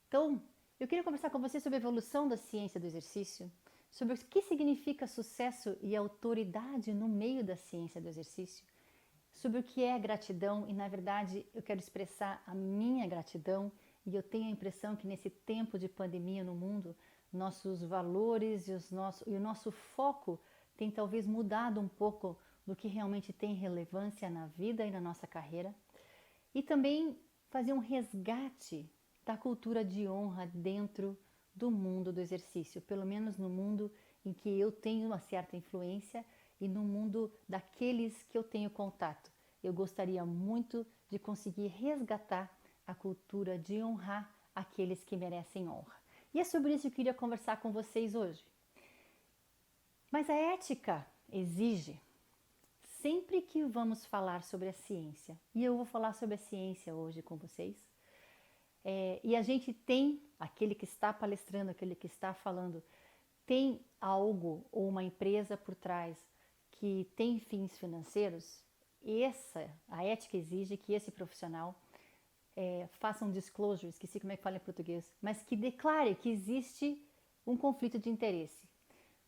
Então, eu queria conversar com você sobre a evolução da ciência do exercício, sobre o que significa sucesso e autoridade no meio da ciência do exercício, sobre o que é gratidão e, na verdade, eu quero expressar a minha gratidão e eu tenho a impressão que nesse tempo de pandemia no mundo, nossos valores e o nosso foco tem talvez mudado um pouco do que realmente tem relevância na vida e na nossa carreira. E também fazer um resgate da cultura de honra dentro do mundo do exercício, pelo menos no mundo em que eu tenho uma certa influência e no mundo daqueles que eu tenho contato. Eu gostaria muito de conseguir resgatar a cultura de honrar aqueles que merecem honra. E é sobre isso que eu queria conversar com vocês hoje. Mas a ética exige, sempre que vamos falar sobre a ciência, e eu vou falar sobre a ciência hoje com vocês, e a gente tem, aquele que está palestrando, aquele que está falando, tem algo ou uma empresa por trás que tem fins financeiros, a ética exige que esse profissional faça um disclosure, esqueci como é que fala em português, mas que declare que existe um conflito de interesse.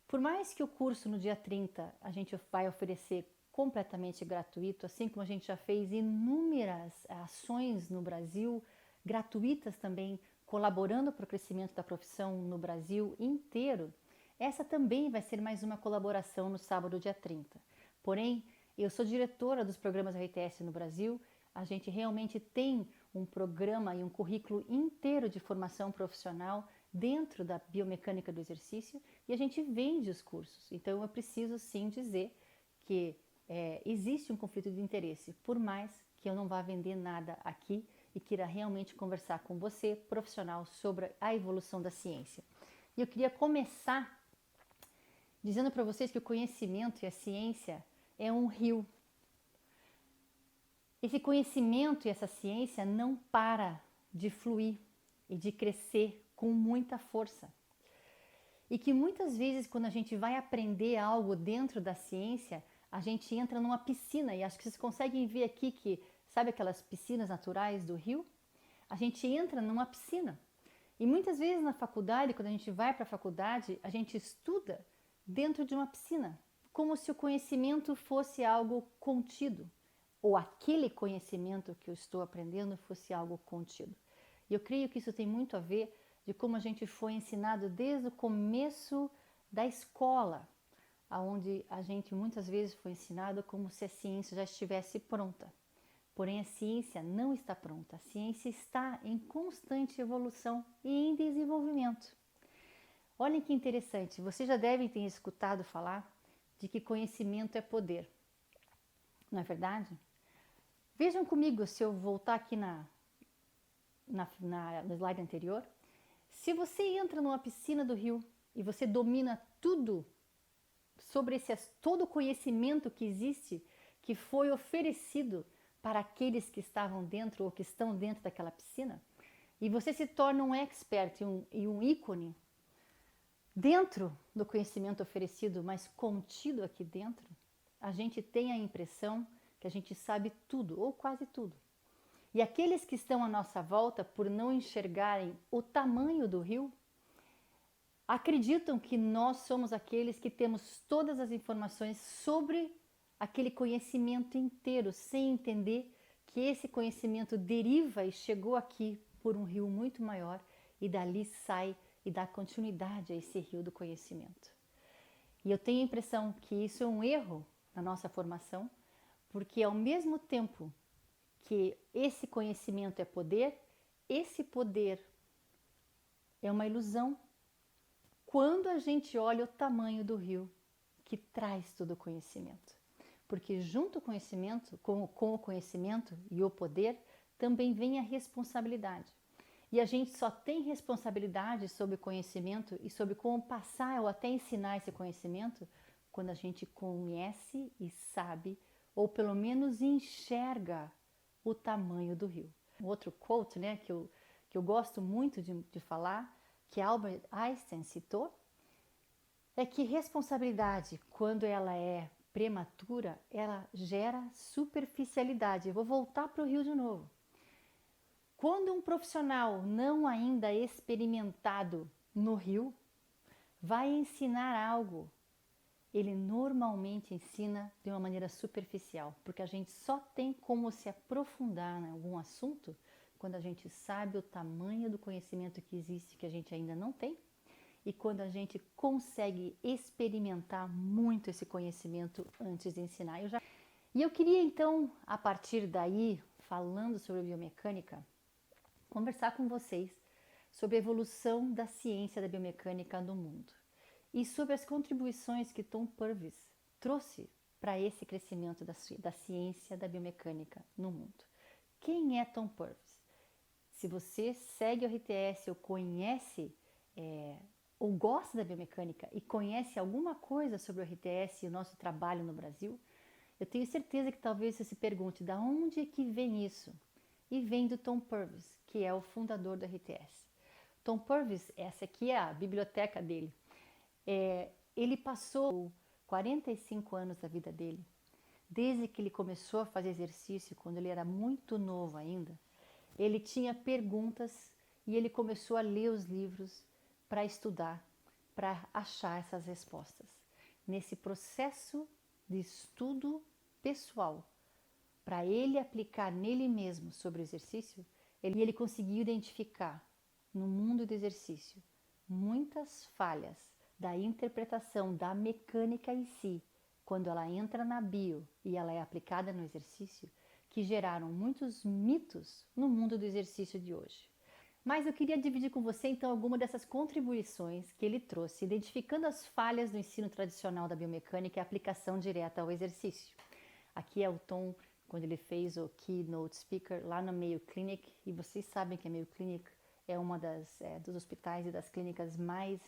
Por mais que o curso no dia 30 a gente vai oferecer completamente gratuito, assim como a gente já fez inúmeras ações no Brasil, gratuitas também, colaborando para o crescimento da profissão no Brasil inteiro, essa também vai ser mais uma colaboração no sábado, dia 30. Porém, eu sou diretora dos programas RTS no Brasil, a gente realmente tem um programa e um currículo inteiro de formação profissional dentro da biomecânica do exercício e a gente vende os cursos. Então eu preciso sim dizer que existe um conflito de interesse, por mais que eu não vá vender nada aqui e queira realmente conversar com você, profissional, sobre a evolução da ciência. E eu queria começar dizendo para vocês que o conhecimento e a ciência é um rio. Esse conhecimento e essa ciência não para de fluir e de crescer com muita força. E que muitas vezes quando a gente vai aprender algo dentro da ciência, a gente entra numa piscina, e acho que vocês conseguem ver aqui que, sabe aquelas piscinas naturais do rio? A gente entra numa piscina. E muitas vezes na faculdade, quando a gente vai para a faculdade, a gente estuda dentro de uma piscina, como se o conhecimento fosse algo contido, ou aquele conhecimento que eu estou aprendendo fosse algo contido. E eu creio que isso tem muito a ver de como a gente foi ensinado desde o começo da escola, onde a gente muitas vezes foi ensinado como se a ciência já estivesse pronta. Porém, a ciência não está pronta. A ciência está em constante evolução e em desenvolvimento. Olhem que interessante, vocês já devem ter escutado falar de que conhecimento é poder. Não é verdade? Vejam comigo, se eu voltar aqui no slide anterior, se você entra numa piscina do rio e você domina tudo sobre todo o conhecimento que existe, que foi oferecido para aqueles que estavam dentro ou que estão dentro daquela piscina, e você se torna um expert e um ícone dentro do conhecimento oferecido, mas contido aqui dentro, a gente tem a impressão que a gente sabe tudo, ou quase tudo. E aqueles que estão à nossa volta, por não enxergarem o tamanho do rio, acreditam que nós somos aqueles que temos todas as informações sobre aquele conhecimento inteiro, sem entender que esse conhecimento deriva e chegou aqui por um rio muito maior e dali sai e dá continuidade a esse rio do conhecimento. E eu tenho a impressão que isso é um erro na nossa formação, porque ao mesmo tempo que esse conhecimento é poder, esse poder é uma ilusão quando a gente olha o tamanho do rio que traz todo o conhecimento. Porque junto com o conhecimento e o poder, também vem a responsabilidade. E a gente só tem responsabilidade sobre o conhecimento e sobre como passar ou até ensinar esse conhecimento quando a gente conhece e sabe, ou pelo menos enxerga o tamanho do rio. Um outro quote, né, que eu gosto muito de falar, que Albert Einstein citou, é que responsabilidade, quando ela é prematura, ela gera superficialidade. Eu vou voltar para o rio de novo. quando um profissional não ainda experimentado no rio vai ensinar algo, ele normalmente ensina de uma maneira superficial, porque a gente só tem como se aprofundar em algum assunto quando a gente sabe o tamanho do conhecimento que existe que a gente ainda não tem e quando a gente consegue experimentar muito esse conhecimento antes de ensinar. E eu queria então, a partir daí, falando sobre biomecânica, conversar com vocês sobre a evolução da ciência da biomecânica no mundo e sobre as contribuições que Tom Purvis trouxe para esse crescimento da ciência da biomecânica no mundo. Quem é Tom Purvis? Se você segue o RTS ou conhece ou gosta da biomecânica e conhece alguma coisa sobre o RTS e o nosso trabalho no Brasil, eu tenho certeza que talvez você se pergunte de onde é que vem isso? E vem do Tom Purvis, que é o fundador do RTS. Tom Purvis, essa aqui é a biblioteca dele. Ele passou 45 anos da vida dele, desde que ele começou a fazer exercício, quando ele era muito novo ainda, ele tinha perguntas e ele começou a ler os livros para estudar, para achar essas respostas. Nesse processo de estudo pessoal, para ele aplicar nele mesmo sobre o exercício, ele conseguiu identificar no mundo do exercício muitas falhas da interpretação da mecânica em si, quando ela entra na bio e ela é aplicada no exercício, que geraram muitos mitos no mundo do exercício de hoje. Mas eu queria dividir com você então alguma dessas contribuições que ele trouxe, identificando as falhas do ensino tradicional da biomecânica e a aplicação direta ao exercício. Aqui é o Tom, quando ele fez o Keynote Speaker lá no Mayo Clinic, e vocês sabem que a Mayo Clinic é uma dos hospitais e das clínicas mais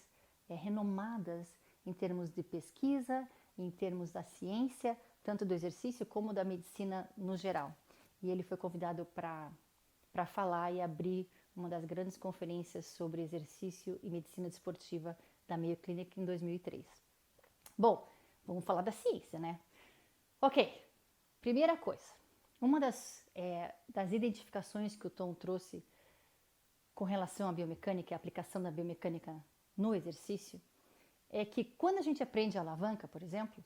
renomadas em termos de pesquisa, em termos da ciência, tanto do exercício como da medicina no geral. E ele foi convidado para falar e abrir uma das grandes conferências sobre exercício e medicina desportiva da Mayo Clinic em 2003. Bom, vamos falar da ciência, né? Ok, primeira coisa, uma das identificações que o Tom trouxe com relação à biomecânica e a aplicação da biomecânica no exercício é que quando a gente aprende a alavanca, por exemplo,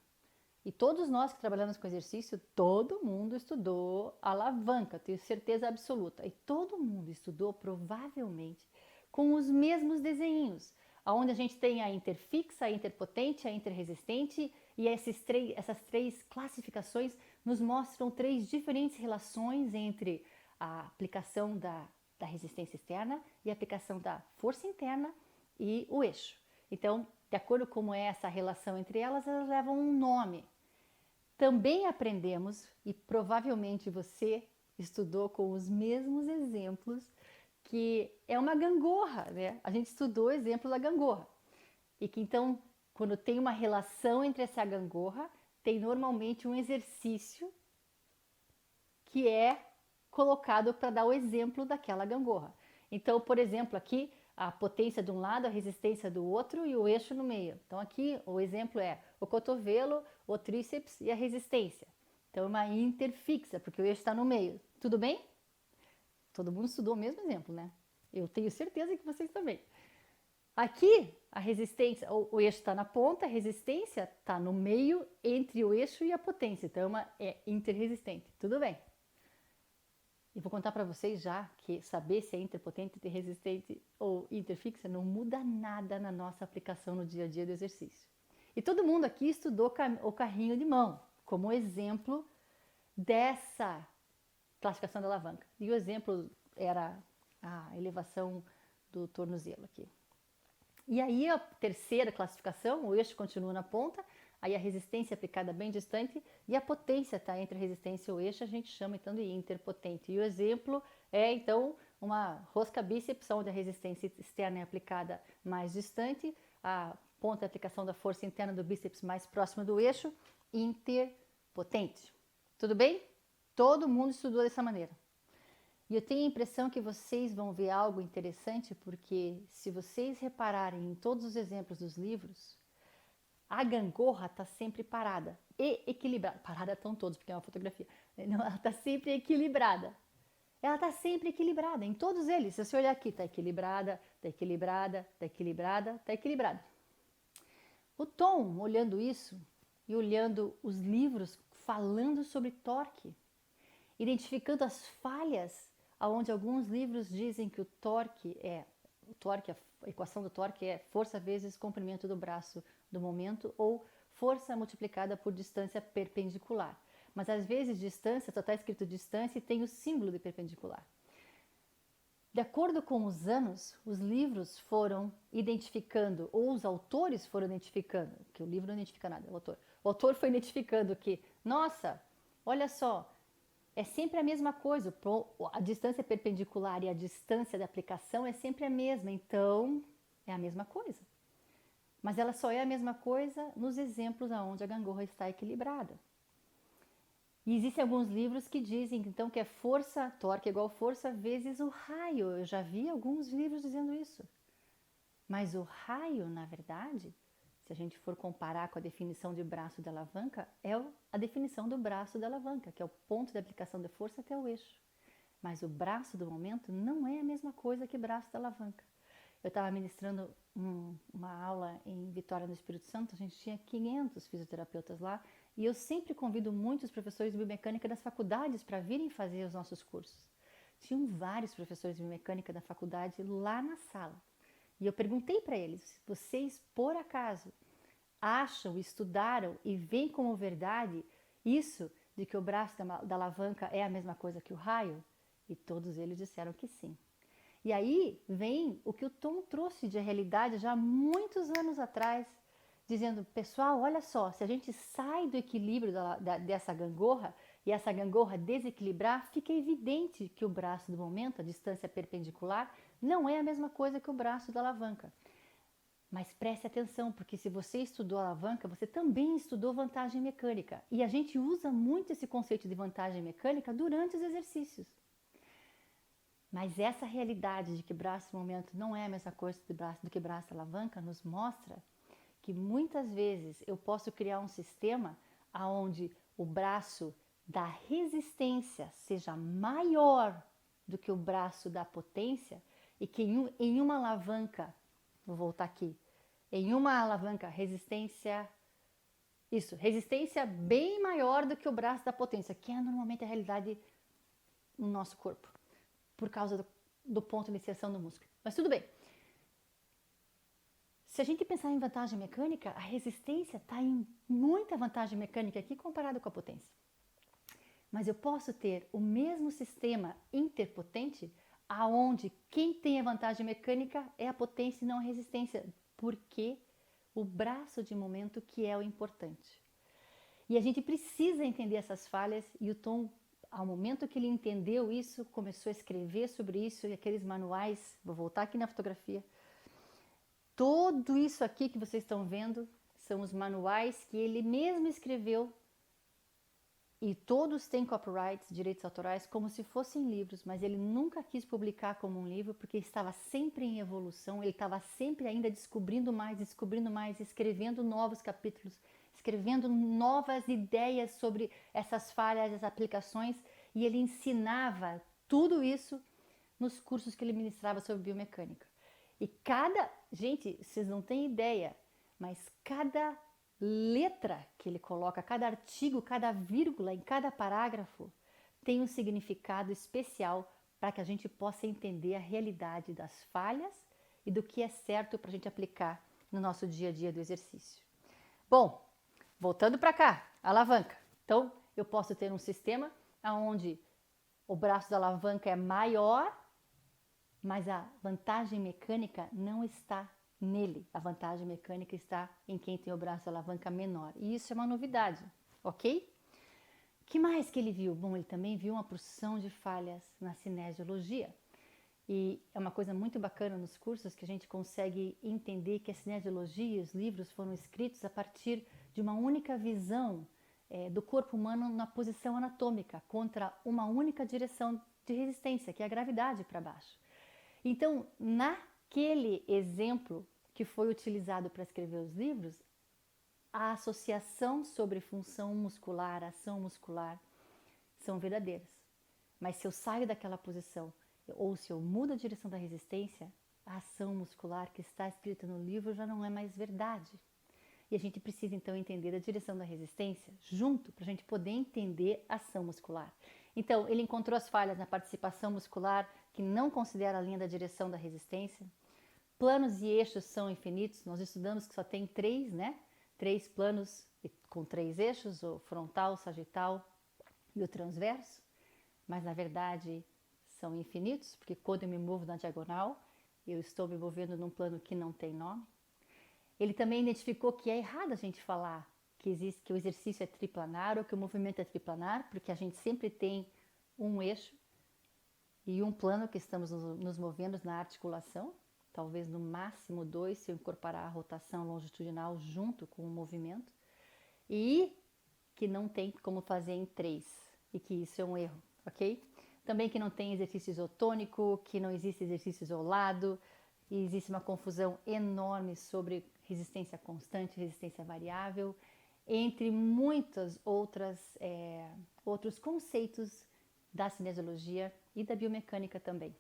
e todos nós que trabalhamos com exercício, todo mundo estudou alavanca, tenho certeza absoluta. E todo mundo estudou provavelmente com os mesmos desenhos, onde a gente tem a interfixa, a interpotente, a interresistente, e essas três classificações nos mostram três diferentes relações entre a aplicação da resistência externa e a aplicação da força interna e o eixo. Então, de acordo com como é essa relação entre elas levam um nome. Também aprendemos, e provavelmente você estudou com os mesmos exemplos, que é uma gangorra, né? A gente estudou o exemplo da gangorra. E que então, quando tem uma relação entre essa gangorra, tem normalmente um exercício que é colocado para dar o exemplo daquela gangorra. Então, por exemplo, aqui a potência de um lado, a resistência do outro e o eixo no meio. Então aqui o exemplo é o cotovelo, o tríceps e a resistência. Então é uma interfixa, porque o eixo está no meio. Tudo bem? Todo mundo estudou o mesmo exemplo, né? Eu tenho certeza que vocês também. Aqui a resistência, o eixo está na ponta, a resistência está no meio entre o eixo e a potência. Então é interresistente. Tudo bem? E vou contar para vocês já que saber se é interpotente, interresistente ou interfixa não muda nada na nossa aplicação no dia a dia do exercício. E todo mundo aqui estudou o carrinho de mão como exemplo dessa classificação da alavanca. E o exemplo era a elevação do tornozelo aqui. E aí a terceira classificação, o eixo continua na ponta, aí a resistência aplicada bem distante e a potência está entre a resistência e o eixo, a gente chama então de interpotente. E o exemplo é então uma rosca bíceps, onde a resistência externa é aplicada mais distante, a ponta de aplicação da força interna do bíceps mais próximo do eixo, interpotente. Tudo bem? Todo mundo estudou dessa maneira. E eu tenho a impressão que vocês vão ver algo interessante, porque se vocês repararem em todos os exemplos dos livros, a gangorra está sempre parada e equilibrada. Parada estão todos, porque é uma fotografia. Não, ela está sempre equilibrada. ela está sempre equilibrada, em todos eles. Se você olhar aqui, está equilibrada, está equilibrada, está equilibrada, está equilibrada. O Tom, olhando isso e olhando os livros falando sobre torque, identificando as falhas, onde alguns livros dizem que a equação do torque é força vezes comprimento do braço do momento ou força multiplicada por distância perpendicular. Mas às vezes distância, só está escrito distância e tem o símbolo de perpendicular. De acordo com os anos, os livros foram identificando, ou os autores foram identificando, que o livro não identifica nada, o autor foi identificando que, nossa, olha só, é sempre a mesma coisa, a distância perpendicular e a distância da aplicação é sempre a mesma, então é a mesma coisa. Mas ela só é a mesma coisa nos exemplos onde a gangorra está equilibrada. E existem alguns livros que dizem então que é força, torque igual força vezes o raio. Eu já vi alguns livros dizendo isso. Mas o raio, na verdade, se a gente for comparar com a definição de braço da alavanca, é a definição do braço da alavanca, que é o ponto de aplicação de força até o eixo. Mas o braço do momento não é a mesma coisa que braço da alavanca. Eu estava ministrando uma aula em Vitória no Espírito Santo, a gente tinha 500 fisioterapeutas lá, e eu sempre convido muitos professores de biomecânica das faculdades para virem fazer os nossos cursos. Tinham vários professores de biomecânica da faculdade lá na sala. E eu perguntei para eles, vocês por acaso acham, estudaram e veem como verdade isso de que o braço da alavanca é a mesma coisa que o raio? E todos eles disseram que sim. E aí vem o que o Tom trouxe de realidade já há muitos anos atrás, dizendo, pessoal, olha só, se a gente sai do equilíbrio dessa gangorra e essa gangorra desequilibrar, fica evidente que o braço do momento, a distância perpendicular, não é a mesma coisa que o braço da alavanca. Mas preste atenção, porque se você estudou alavanca, você também estudou vantagem mecânica. E a gente usa muito esse conceito de vantagem mecânica durante os exercícios. Mas essa realidade de que braço do momento não é a mesma coisa do que braço da alavanca nos mostra que muitas vezes eu posso criar um sistema onde o braço da resistência seja maior do que o braço da potência e que em uma alavanca, vou voltar aqui, em uma alavanca resistência bem maior do que o braço da potência, que é normalmente a realidade no nosso corpo, por causa do ponto de iniciação do músculo. Mas tudo bem. Se a gente pensar em vantagem mecânica, a resistência está em muita vantagem mecânica aqui comparado com a potência. Mas eu posso ter o mesmo sistema interpotente aonde quem tem a vantagem mecânica é a potência e não a resistência, porque o braço de momento que é o importante. E a gente precisa entender essas falhas e o Tom, ao momento que ele entendeu isso, começou a escrever sobre isso e aqueles manuais, vou voltar aqui na fotografia, tudo isso aqui que vocês estão vendo são os manuais que ele mesmo escreveu e todos têm copyrights, direitos autorais, como se fossem livros, mas ele nunca quis publicar como um livro porque estava sempre em evolução, ele estava sempre ainda descobrindo mais, escrevendo novos capítulos, escrevendo novas ideias sobre essas falhas, as aplicações, e ele ensinava tudo isso nos cursos que ele ministrava sobre biomecânica. E gente, vocês não têm ideia, mas cada letra que ele coloca, cada artigo, cada vírgula em cada parágrafo tem um significado especial para que a gente possa entender a realidade das falhas e do que é certo para a gente aplicar no nosso dia a dia do exercício. Bom, voltando para cá, alavanca. Então, eu posso ter um sistema onde o braço da alavanca é maior, mas a vantagem mecânica não está nele. A vantagem mecânica está em quem tem o braço da alavanca menor. E isso é uma novidade, ok? O que mais que ele viu? Bom, ele também viu uma porção de falhas na cinesiologia. E é uma coisa muito bacana nos cursos que a gente consegue entender que a cinesiologia e os livros foram escritos a partir de uma única visão do corpo humano na posição anatômica, contra uma única direção de resistência, que é a gravidade para baixo. Então, naquele exemplo que foi utilizado para escrever os livros, a associação sobre função muscular, ação muscular, são verdadeiras. Mas se eu saio daquela posição ou se eu mudo a direção da resistência, a ação muscular que está escrita no livro já não é mais verdade. E a gente precisa então entender a direção da resistência junto para a gente poder entender a ação muscular. Então, ele encontrou as falhas na participação muscular que não considera a linha da direção da resistência. Planos e eixos são infinitos. Nós estudamos que só tem 3, né? 3 planos com 3 eixos, o frontal, o sagital e o transverso. Mas na verdade são infinitos, porque quando eu me movo na diagonal, eu estou me movendo num plano que não tem nome. Ele também identificou que é errado a gente falar que o exercício é triplanar ou que o movimento é triplanar, porque a gente sempre tem um eixo e um plano que estamos nos movendo na articulação, talvez no máximo 2, se eu incorporar a rotação longitudinal junto com o movimento, e que não tem como fazer em 3, e que isso é um erro, ok? Também que não tem exercício isotônico, que não existe exercício isolado, e existe uma confusão enorme sobre resistência constante, resistência variável, entre muitas outros conceitos da cinesiologia e da biomecânica também.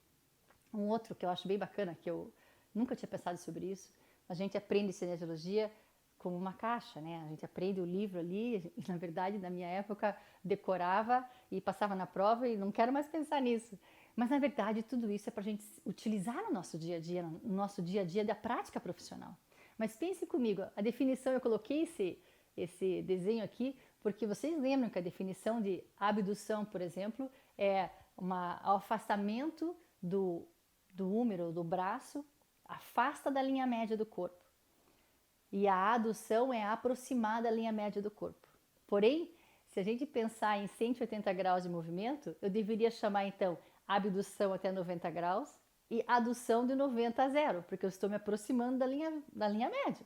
Um outro que eu acho bem bacana, que eu nunca tinha pensado sobre isso, a gente aprende cinesiologia como uma caixa, né? A gente aprende o livro ali, e, na verdade, na minha época, decorava e passava na prova e não quero mais pensar nisso. Mas, na verdade, tudo isso é para a gente utilizar no nosso dia a dia, no nosso dia a dia da prática profissional. Mas pense comigo, a definição, eu coloquei esse desenho aqui, porque vocês lembram que a definição de abdução, por exemplo, é um afastamento do húmero, do braço, afasta da linha média do corpo. E a adução é aproximar da linha média do corpo. Porém, se a gente pensar em 180 graus de movimento, eu deveria chamar então abdução até 90 graus e adução de 90 a 0, porque eu estou me aproximando da linha média.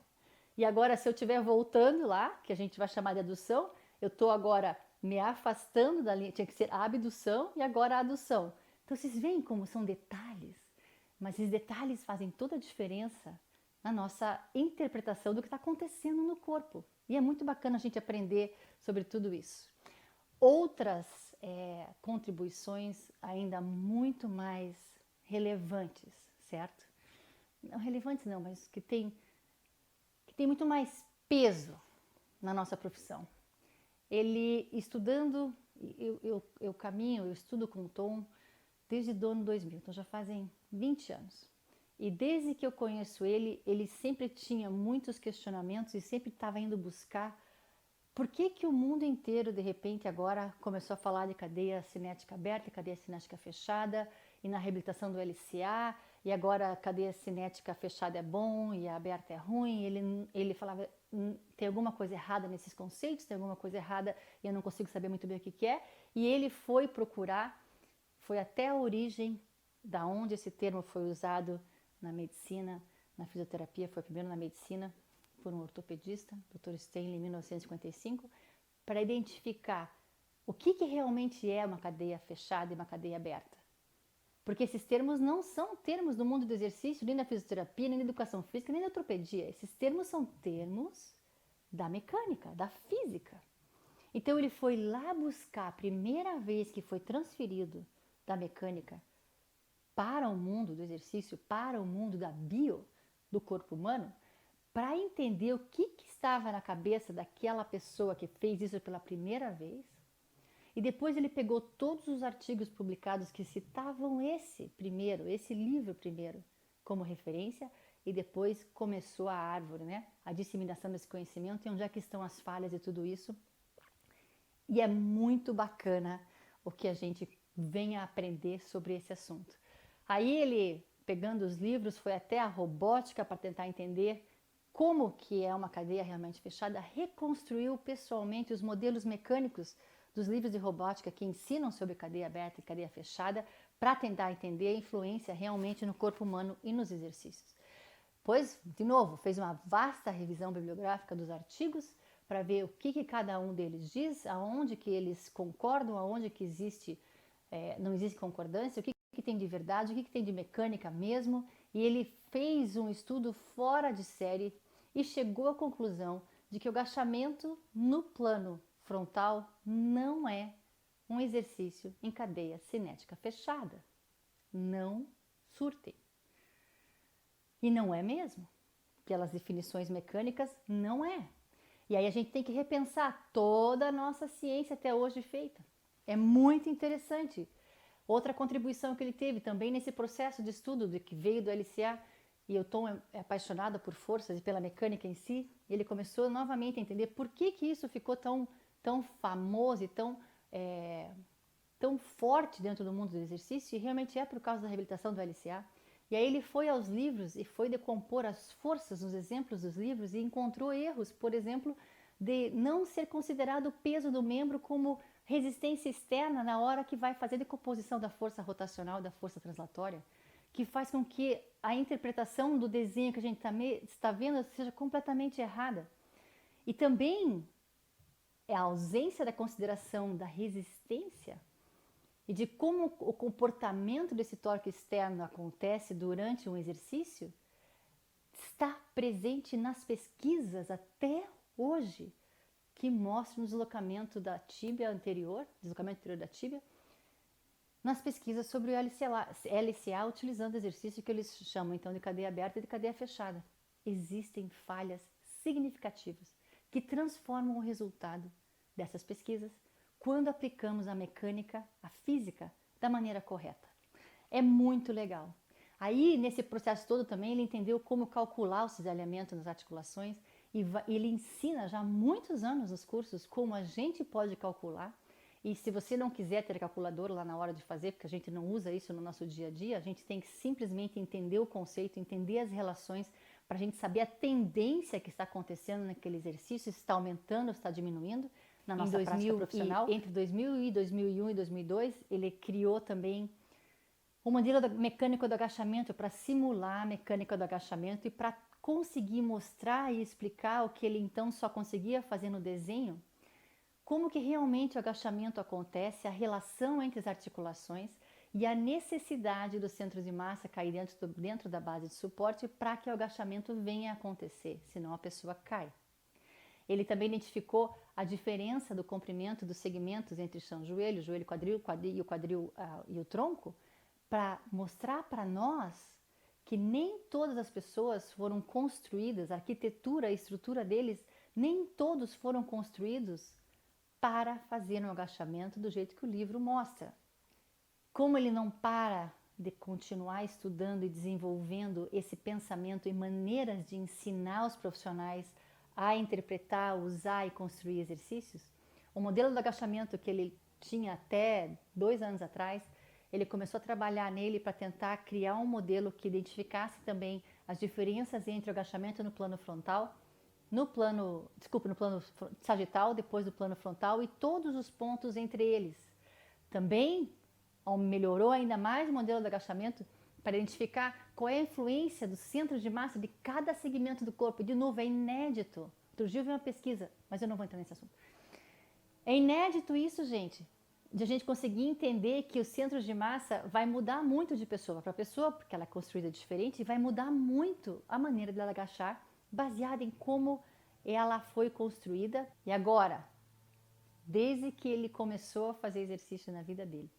E agora, se eu estiver voltando lá, que a gente vai chamar de adução, eu estou agora me afastando da linha, tinha que ser a abdução e agora a adução. Então, vocês veem como são detalhes, mas esses detalhes fazem toda a diferença na nossa interpretação do que está acontecendo no corpo. E é muito bacana a gente aprender sobre tudo isso. Outras contribuições ainda muito mais relevantes, certo? Não relevantes não, mas que tem muito mais peso na nossa profissão. Ele estudando, eu estudo com o Tom desde o ano 2000, então já fazem 20 anos. E desde que eu conheço ele, ele sempre tinha muitos questionamentos e sempre estava indo buscar por que o mundo inteiro, de repente, agora começou a falar de cadeia cinética aberta e cadeia cinética fechada, e na reabilitação do LCA, e agora a cadeia cinética fechada é bom e a aberta é ruim. Ele falava, tem alguma coisa errada nesses conceitos, tem alguma coisa errada e eu não consigo saber muito bem o que é. E ele foi procurar, foi até a origem da onde esse termo foi usado na medicina, na fisioterapia, foi primeiro na medicina, por um ortopedista, Dr. Stanley, em 1955, para identificar o que realmente é uma cadeia fechada e uma cadeia aberta. Porque esses termos não são termos do mundo do exercício, nem da fisioterapia, nem da educação física, nem da ortopedia. Esses termos são termos da mecânica, da física. Então ele foi lá buscar, a primeira vez que foi transferido da mecânica para o mundo do exercício, para o mundo da do corpo humano, para entender o que estava na cabeça daquela pessoa que fez isso pela primeira vez. E depois ele pegou todos os artigos publicados que citavam esse livro primeiro, como referência, e depois começou a árvore, né? A disseminação desse conhecimento e onde é que estão as falhas e tudo isso. E é muito bacana o que a gente vem a aprender sobre esse assunto. Aí ele, pegando os livros, foi até a robótica para tentar entender como que é uma cadeia realmente fechada, reconstruiu pessoalmente os modelos mecânicos dos livros de robótica que ensinam sobre cadeia aberta e cadeia fechada para tentar entender a influência realmente no corpo humano e nos exercícios. Pois, de novo, fez uma vasta revisão bibliográfica dos artigos para ver o que cada um deles diz, aonde que eles concordam, aonde que não existe concordância, o que tem de verdade, o que tem de mecânica mesmo, e ele fez um estudo fora de série e chegou à conclusão de que o agachamento no plano frontal não é um exercício em cadeia cinética fechada. Não surtem. E não é mesmo. Pelas definições mecânicas, não é. E aí a gente tem que repensar toda a nossa ciência até hoje feita. É muito interessante. Outra contribuição que ele teve também nesse processo de estudo que veio do LCA, e o Tom é apaixonado por forças e pela mecânica em si, ele começou novamente a entender por que isso ficou tão famoso e tão forte dentro do mundo do exercício, e realmente é por causa da reabilitação do LCA. E aí ele foi aos livros e foi decompor as forças nos exemplos dos livros e encontrou erros, por exemplo, de não ser considerado o peso do membro como resistência externa na hora que vai fazer a decomposição da força rotacional e da força translatória, que faz com que a interpretação do desenho que a gente está vendo seja completamente errada. E também é a ausência da consideração da resistência e de como o comportamento desse torque externo acontece durante um exercício está presente nas pesquisas até hoje, que mostram o deslocamento da tíbia anterior, deslocamento anterior da tíbia, nas pesquisas sobre o LCA utilizando exercício que eles chamam então de cadeia aberta e de cadeia fechada. Existem falhas significativas que transformam o resultado dessas pesquisas quando aplicamos a mecânica, a física, da maneira correta. É muito legal. Aí, nesse processo todo também, ele entendeu como calcular o cisalhamento nas articulações e ele ensina já há muitos anos nos cursos como a gente pode calcular. E se você não quiser ter calculador lá na hora de fazer, porque a gente não usa isso no nosso dia a dia, a gente tem que simplesmente entender o conceito, entender as relações, para a gente saber a tendência que está acontecendo naquele exercício, se está aumentando, se está diminuindo na nossa prática profissional. Entre 2000 e 2001 e 2002, ele criou também o modelo mecânico do agachamento para simular a mecânica do agachamento e para conseguir mostrar e explicar o que ele então só conseguia fazer no desenho, como que realmente o agachamento acontece, a relação entre as articulações e a necessidade dos centros de massa cair dentro da base de suporte para que o agachamento venha a acontecer, senão a pessoa cai. Ele também identificou a diferença do comprimento dos segmentos entre chão-joelho, joelho-quadril, quadril e o tronco, para mostrar para nós que nem todas as pessoas foram construídas, a arquitetura, a estrutura deles, nem todos foram construídos para fazer um agachamento do jeito que o livro mostra. Como ele não para de continuar estudando e desenvolvendo esse pensamento e maneiras de ensinar os profissionais a interpretar, usar e construir exercícios, o modelo do agachamento que ele tinha até 2 anos atrás, ele começou a trabalhar nele para tentar criar um modelo que identificasse também as diferenças entre o agachamento no plano frontal, no plano sagital, depois do plano frontal e todos os pontos entre eles. Também melhorou ainda mais o modelo do agachamento para identificar qual é a influência do centro de massa de cada segmento do corpo. E, de novo, é inédito. Outro dia eu vi uma pesquisa, mas eu não vou entrar nesse assunto. É inédito isso, gente, de a gente conseguir entender que os centros de massa vai mudar muito de pessoa para pessoa, porque ela é construída diferente, e vai mudar muito a maneira dela agachar, baseada em como ela foi construída. E agora, desde que ele começou a fazer exercício na vida dele,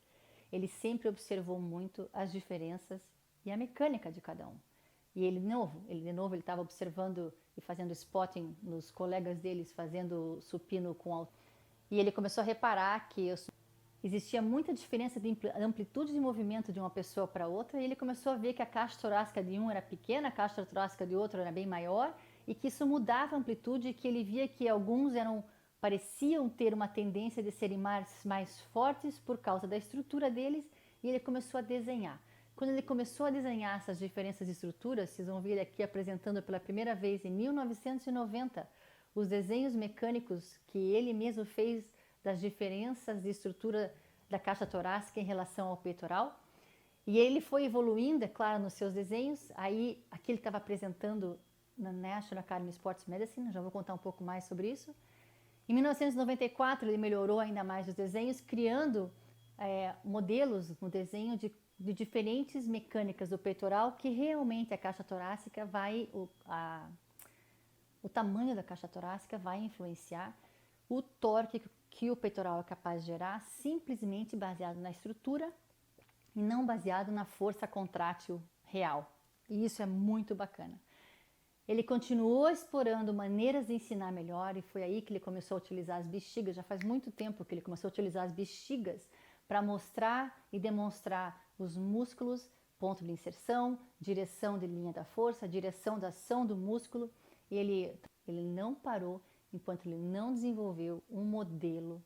ele sempre observou muito as diferenças e a mecânica de cada um. E ele de novo, ele estava observando e fazendo spotting nos colegas deles, fazendo supino com altura. E ele começou a reparar que existia muita diferença de amplitude de movimento de uma pessoa para outra, e ele começou a ver que a caixa torácica de um era pequena, a caixa torácica de outro era bem maior, e que isso mudava a amplitude, e que ele via que alguns pareciam ter uma tendência de serem mais fortes por causa da estrutura deles, e ele começou a desenhar. Quando ele começou a desenhar essas diferenças de estruturas, vocês vão ver ele aqui apresentando pela primeira vez em 1990 os desenhos mecânicos que ele mesmo fez das diferenças de estrutura da caixa torácica em relação ao peitoral. E ele foi evoluindo, é claro, nos seus desenhos. Aí aqui ele estava apresentando na National Academy of Sports Medicine, já vou contar um pouco mais sobre isso. Em 1994 ele melhorou ainda mais os desenhos, criando modelos no desenho de diferentes mecânicas do peitoral, que realmente a caixa torácica o tamanho da caixa torácica vai influenciar o torque que o peitoral é capaz de gerar simplesmente baseado na estrutura e não baseado na força contrátil real. E isso é muito bacana. Ele continuou explorando maneiras de ensinar melhor e foi aí que ele começou a utilizar as bexigas. Já faz muito tempo que ele começou a utilizar as bexigas para mostrar e demonstrar os músculos, ponto de inserção, direção de linha da força, direção da ação do músculo. E ele não parou enquanto ele não desenvolveu um modelo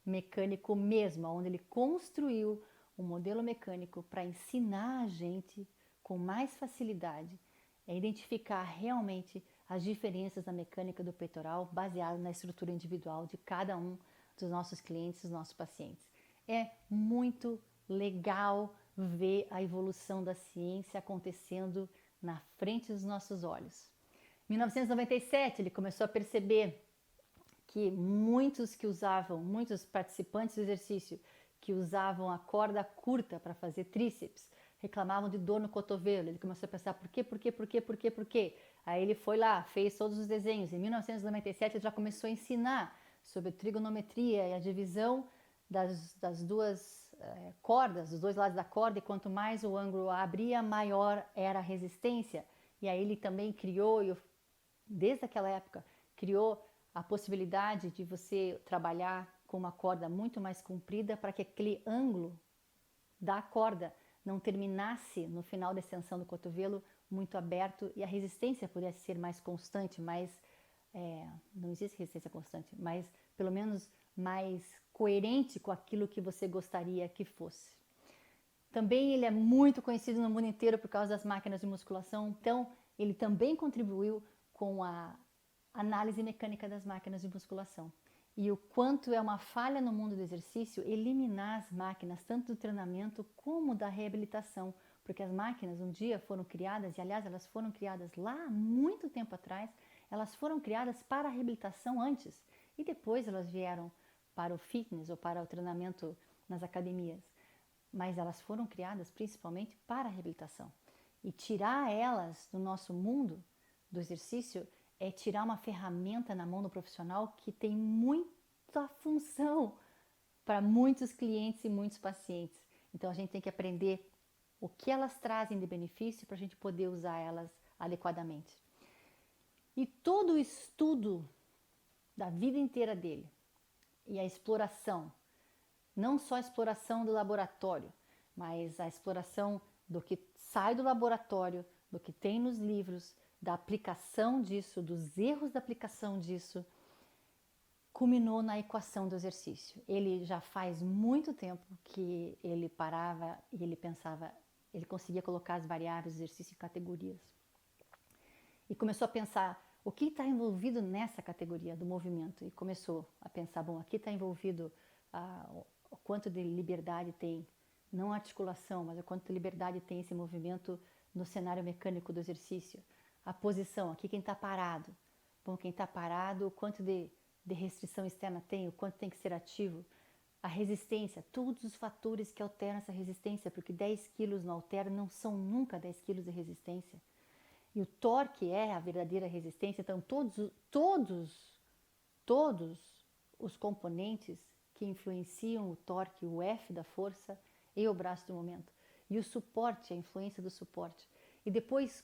mecânico mesmo, onde ele construiu um modelo mecânico para ensinar a gente com mais facilidade a identificar realmente as diferenças na mecânica do peitoral baseado na estrutura individual de cada um dos nossos clientes, dos nossos pacientes. É muito legal ver a evolução da ciência acontecendo na frente dos nossos olhos. Em 1997, ele começou a perceber que muitos participantes do exercício que usavam a corda curta para fazer tríceps reclamavam de dor no cotovelo. Ele começou a pensar por quê? Aí ele foi lá, fez todos os desenhos. Em 1997 ele já começou a ensinar sobre trigonometria e a divisão das duas cordas, dos dois lados da corda, e quanto mais o ângulo abria, maior era a resistência. E aí ele também criou, desde aquela época, criou a possibilidade de você trabalhar com uma corda muito mais comprida para que aquele ângulo da corda não terminasse no final da extensão do cotovelo muito aberto e a resistência pudesse ser mais constante, não existe resistência constante, mas pelo menos mais coerente com aquilo que você gostaria que fosse. Também ele é muito conhecido no mundo inteiro por causa das máquinas de musculação, então ele também contribuiu com a análise mecânica das máquinas de musculação. E o quanto é uma falha no mundo do exercício eliminar as máquinas, tanto do treinamento como da reabilitação, porque as máquinas um dia foram criadas, e aliás elas foram criadas lá há muito tempo atrás, elas foram criadas para a reabilitação antes, e depois elas vieram para o fitness ou para o treinamento nas academias, mas elas foram criadas principalmente para a reabilitação. E tirar elas do nosso mundo do exercício é tirar uma ferramenta na mão do profissional que tem muita função para muitos clientes e muitos pacientes. Então a gente tem que aprender o que elas trazem de benefício para a gente poder usar elas adequadamente. E todo o estudo da vida inteira dele e a exploração, não só a exploração do laboratório, mas a exploração do que sai do laboratório, do que tem nos livros, da aplicação disso, dos erros da aplicação disso, culminou na equação do exercício. Ele já faz muito tempo que ele parava e ele pensava, ele conseguia colocar as variáveis do exercício em categorias. E começou a pensar, o que está envolvido nessa categoria do movimento? E começou a pensar, bom, aqui está envolvido o quanto de liberdade tem, não a articulação, mas o quanto de liberdade tem esse movimento no cenário mecânico do exercício. A posição, aqui quem está parado. Bom, quem está parado, o quanto de restrição externa tem, o quanto tem que ser ativo. A resistência, todos os fatores que alteram essa resistência, porque 10 quilos não altera, não são nunca 10 quilos de resistência. E o torque é a verdadeira resistência, então todos os componentes que influenciam o torque, o F da força e o braço do momento. E o suporte, a influência do suporte. E depois,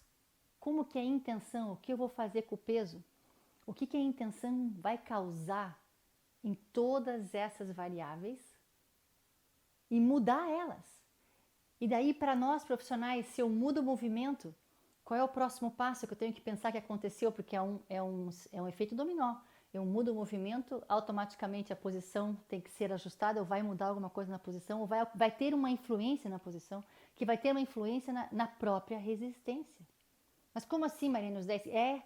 como que é a intenção, o que eu vou fazer com o peso? O que a intenção vai causar em todas essas variáveis e mudar elas. E daí para nós profissionais, se eu mudo o movimento, qual é o próximo passo que eu tenho que pensar que aconteceu? Porque é um efeito dominó. Eu mudo o movimento, automaticamente a posição tem que ser ajustada, ou vai mudar alguma coisa na posição, ou vai ter uma influência na posição, que vai ter uma influência na própria resistência. Mas como assim, Marina, nos 10?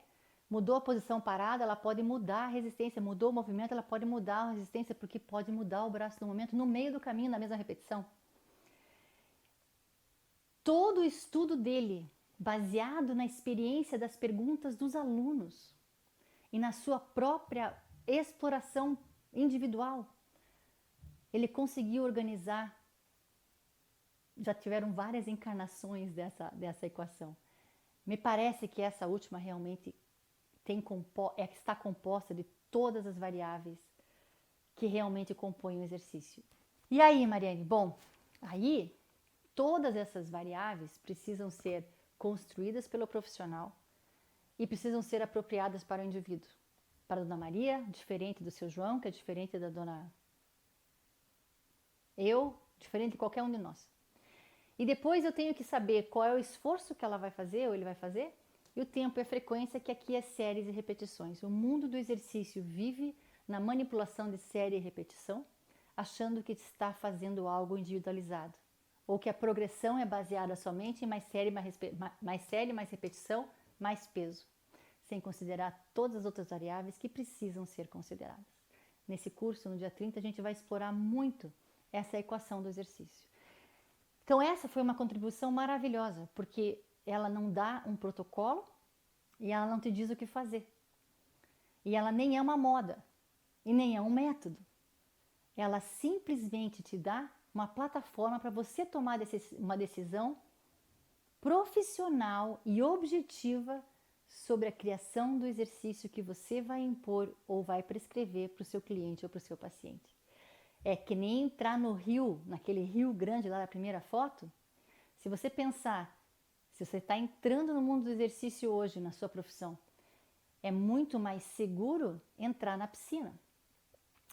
Mudou a posição parada, ela pode mudar a resistência. Mudou o movimento, ela pode mudar a resistência, porque pode mudar o braço no momento, no meio do caminho, na mesma repetição. Todo o estudo dele, baseado na experiência das perguntas dos alunos e na sua própria exploração individual, ele conseguiu organizar. Já tiveram várias encarnações dessa equação. Me parece que essa última realmente está composta de todas as variáveis que realmente compõem o exercício. E aí, Mariane? Bom, aí todas essas variáveis precisam ser construídas pelo profissional e precisam ser apropriadas para o indivíduo. Para a Dona Maria, diferente do seu João, que é diferente da Dona eu, diferente de qualquer um de nós. E depois eu tenho que saber qual é o esforço que ela vai fazer ou ele vai fazer e o tempo e a frequência, que aqui é séries e repetições. O mundo do exercício vive na manipulação de série e repetição, achando que está fazendo algo individualizado, ou que a progressão é baseada somente em mais série, mais repetição, mais peso, sem considerar todas as outras variáveis que precisam ser consideradas. Nesse curso, no dia 30, a gente vai explorar muito essa equação do exercício. Então essa foi uma contribuição maravilhosa, porque ela não dá um protocolo e ela não te diz o que fazer. E ela nem é uma moda e nem é um método. Ela simplesmente te dá uma plataforma para você tomar uma decisão profissional e objetiva sobre a criação do exercício que você vai impor ou vai prescrever para o seu cliente ou para o seu paciente. É que nem entrar no rio, naquele rio grande lá da primeira foto. Se você pensar, se você está entrando no mundo do exercício hoje, na sua profissão, é muito mais seguro entrar na piscina.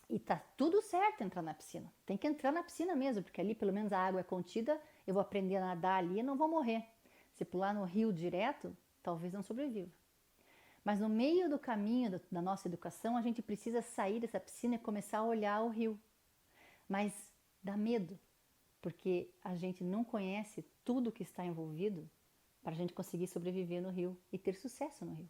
E tá tudo certo entrar na piscina. Tem que entrar na piscina mesmo, porque ali pelo menos a água é contida, eu vou aprender a nadar ali e não vou morrer. Se pular no rio direto, talvez não sobreviva. Mas no meio do caminho da nossa educação, a gente precisa sair dessa piscina e começar a olhar o rio. Mas dá medo, porque a gente não conhece tudo que está envolvido para a gente conseguir sobreviver no rio e ter sucesso no rio.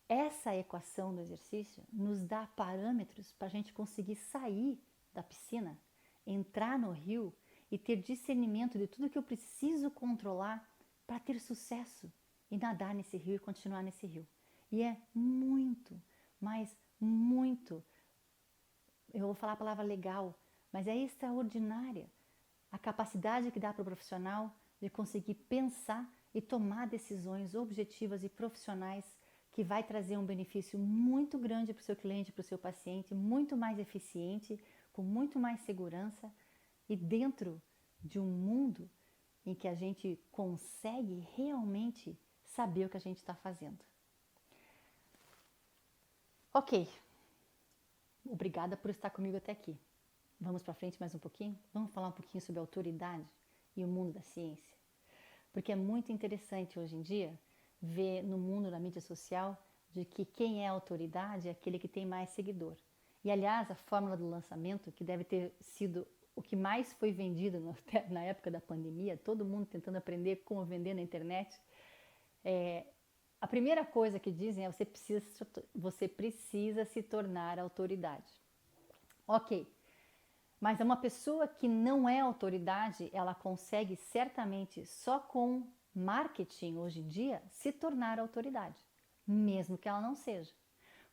Essa equação do exercício nos dá parâmetros para a gente conseguir sair da piscina, entrar no rio e ter discernimento de tudo que eu preciso controlar para ter sucesso e nadar nesse rio e continuar nesse rio. E é muito, mas muito, eu vou falar a palavra legal, mas é extraordinária a capacidade que dá para o profissional de conseguir pensar e tomar decisões objetivas e profissionais que vai trazer um benefício muito grande para o seu cliente, para o seu paciente, muito mais eficiente, com muito mais segurança e dentro de um mundo em que a gente consegue realmente saber o que a gente está fazendo. Ok, obrigada por estar comigo até aqui. Vamos para frente mais um pouquinho? Vamos falar um pouquinho sobre a autoridade e o mundo da ciência? Porque é muito interessante hoje em dia ver no mundo da mídia social de que quem é autoridade é aquele que tem mais seguidor. E aliás, a fórmula do lançamento, que deve ter sido o que mais foi vendido na época da pandemia, todo mundo tentando aprender como vender na internet, a primeira coisa que dizem é você precisa se tornar autoridade. Ok, mas uma pessoa que não é autoridade, ela consegue certamente só com marketing hoje em dia se tornar autoridade, mesmo que ela não seja.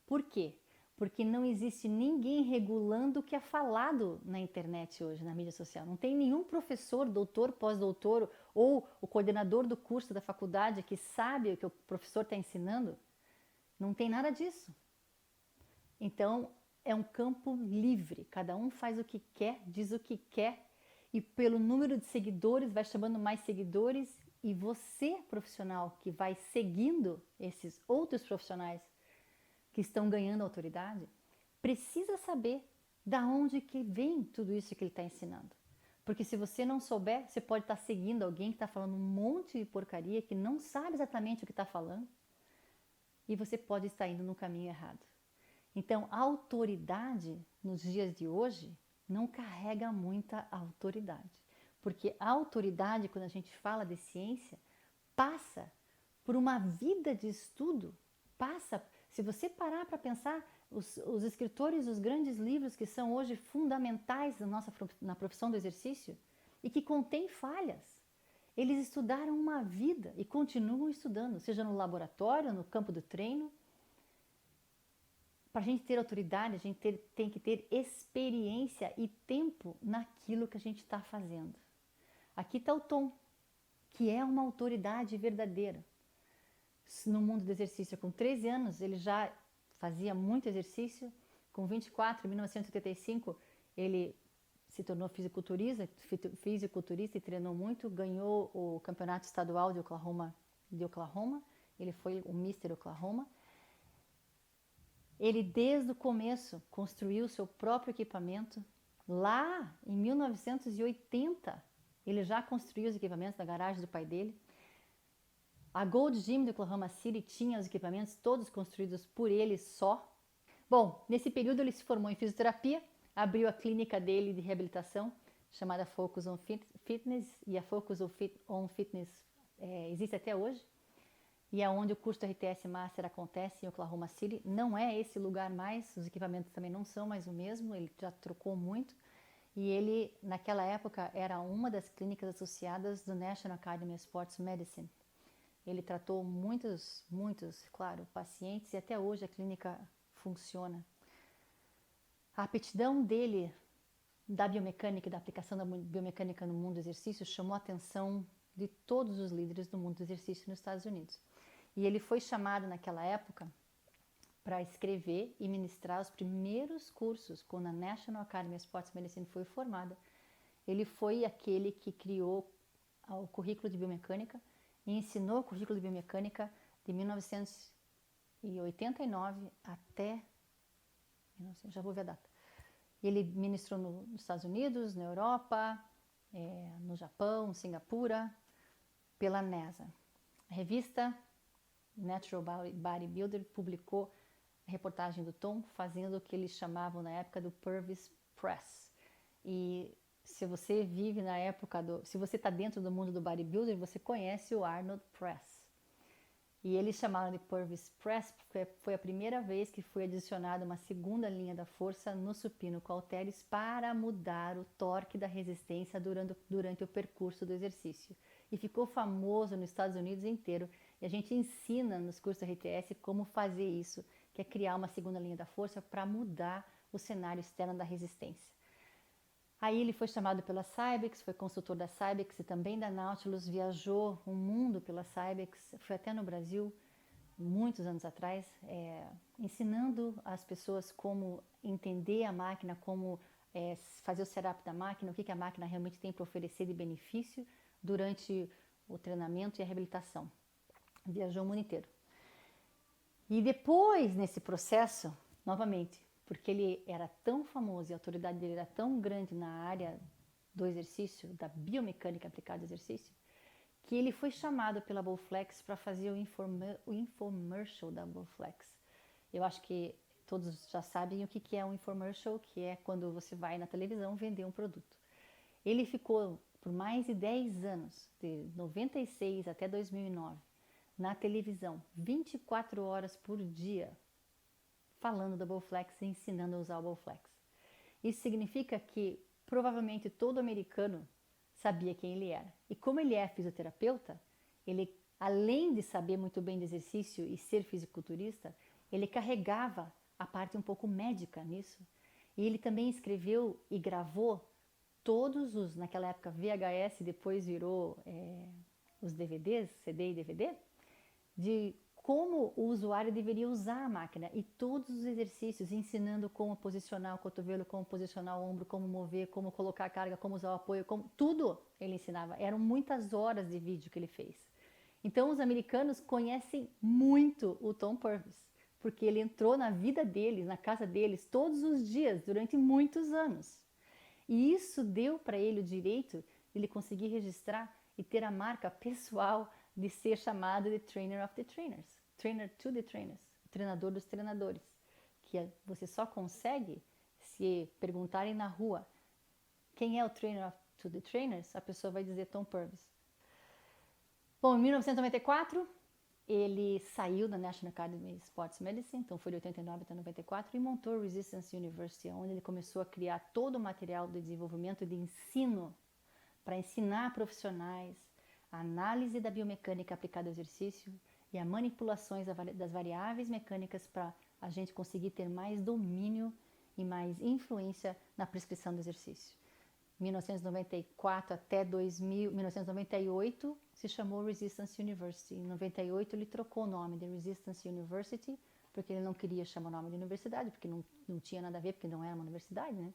Por quê? Porque não existe ninguém regulando o que é falado na internet hoje, na mídia social. Não tem nenhum professor, doutor, pós-doutor ou o coordenador do curso da faculdade que sabe o que o professor está ensinando. Não tem nada disso. Então, é um campo livre. Cada um faz o que quer, diz o que quer e pelo número de seguidores vai chamando mais seguidores e você, profissional, que vai seguindo esses outros profissionais que estão ganhando autoridade, precisa saber da onde que vem tudo isso que ele está ensinando. Porque se você não souber, você pode estar seguindo alguém que está falando um monte de porcaria, que não sabe exatamente o que está falando, e você pode estar indo no caminho errado. Então, a autoridade nos dias de hoje não carrega muita autoridade. Porque a autoridade, quando a gente fala de ciência, passa por uma vida de estudo, se você parar para pensar, os escritores, os grandes livros que são hoje fundamentais na profissão do exercício e que contêm falhas, eles estudaram uma vida e continuam estudando, seja no laboratório, no campo do treino. Para a gente ter autoridade, a gente tem que ter experiência e tempo naquilo que a gente está fazendo. Aqui está o Tom, que é uma autoridade verdadeira. No mundo do exercício, com 13 anos, ele já fazia muito exercício, Com 24, em 1985, ele se tornou fisiculturista e treinou muito, ganhou o campeonato estadual de Oklahoma. Ele foi o Mister Oklahoma. Ele, desde o começo, construiu seu próprio equipamento. Lá, em 1980, ele já construiu os equipamentos na garagem do pai dele. A Gold Gym de Oklahoma City tinha os equipamentos todos construídos por ele só. Bom, nesse período ele se formou em fisioterapia, abriu a clínica dele de reabilitação, chamada Focus on Fitness, e a Focus on Fitness existe até hoje. E é onde o curso do RTS Master acontece, em Oklahoma City. Não é esse lugar mais, os equipamentos também não são mais o mesmo, ele já trocou muito. E ele, naquela época, era uma das clínicas associadas do National Academy of Sports Medicine. Ele tratou muitos, claro, pacientes e até hoje a clínica funciona. A aptidão dele da biomecânica e da aplicação da biomecânica no mundo do exercício chamou a atenção de todos os líderes do mundo do exercício nos Estados Unidos. E ele foi chamado naquela época para escrever e ministrar os primeiros cursos quando a National Academy of Sports Medicine foi formada. Ele foi aquele que criou o currículo de biomecânica e ensinou o currículo de biomecânica de 1989 até... já vou ver a data. Ele ministrou nos Estados Unidos, na Europa, no Japão, Singapura, pela NESA. A revista Natural Bodybuilder publicou a reportagem do Tom fazendo o que eles chamavam na época do Purvis Press. E se você vive na época se você está dentro do mundo do bodybuilder, você conhece o Arnold Press. E eles chamaram de Purvis Press porque foi a primeira vez que foi adicionada uma segunda linha da força no supino com halteres para mudar o torque da resistência durante o percurso do exercício. E ficou famoso nos Estados Unidos inteiro. E a gente ensina nos cursos da RTS como fazer isso, que é criar uma segunda linha da força para mudar o cenário externo da resistência. Aí ele foi chamado pela Cybex, foi consultor da Cybex e também da Nautilus, viajou o mundo pela Cybex, foi até no Brasil, muitos anos atrás, ensinando as pessoas como entender a máquina, como fazer o setup da máquina, o que a máquina realmente tem para oferecer de benefício durante o treinamento e a reabilitação. Viajou o mundo inteiro. E depois, nesse processo, novamente, porque ele era tão famoso e a autoridade dele era tão grande na área do exercício, da biomecânica aplicada ao exercício, que ele foi chamado pela Bowflex para fazer o infomercial da Bowflex. Eu acho que todos já sabem o que é um infomercial, que é quando você vai na televisão vender um produto. Ele ficou por mais de 10 anos, de 96 até 2009, na televisão, 24 horas por dia, falando da Bowflex e ensinando a usar o Bowflex. Isso significa que provavelmente todo americano sabia quem ele era. E como ele é fisioterapeuta, ele, além de saber muito bem de exercício e ser fisiculturista, ele carregava a parte um pouco médica nisso. E ele também escreveu e gravou todos os, naquela época VHS, depois virou os DVDs, CD e DVD, de como o usuário deveria usar a máquina e todos os exercícios, ensinando como posicionar o cotovelo, como posicionar o ombro, como mover, como colocar a carga, como usar o apoio, tudo ele ensinava. Eram muitas horas de vídeo que ele fez. Então os americanos conhecem muito o Tom Purvis, porque ele entrou na vida deles, na casa deles, todos os dias, durante muitos anos. E isso deu para ele o direito de ele conseguir registrar e ter a marca pessoal de ser chamado de Trainer of the Trainers, Trainer to the Trainers, treinador dos treinadores, que você só consegue se perguntarem na rua quem é o Trainer to the Trainers, a pessoa vai dizer Tom Purvis. Bom, em 1994, ele saiu da National Academy of Sports Medicine, então foi de 89 até 94, e montou a Resistance University, onde ele começou a criar todo o material de desenvolvimento e de ensino para ensinar profissionais a análise da biomecânica aplicada ao exercício e a manipulações das variáveis mecânicas para a gente conseguir ter mais domínio e mais influência na prescrição do exercício. 1994 até 1998 se chamou Resistance University. Em 98 ele trocou o nome de Resistance University porque ele não queria chamar o nome de universidade, porque não tinha nada a ver, porque não era uma universidade, né?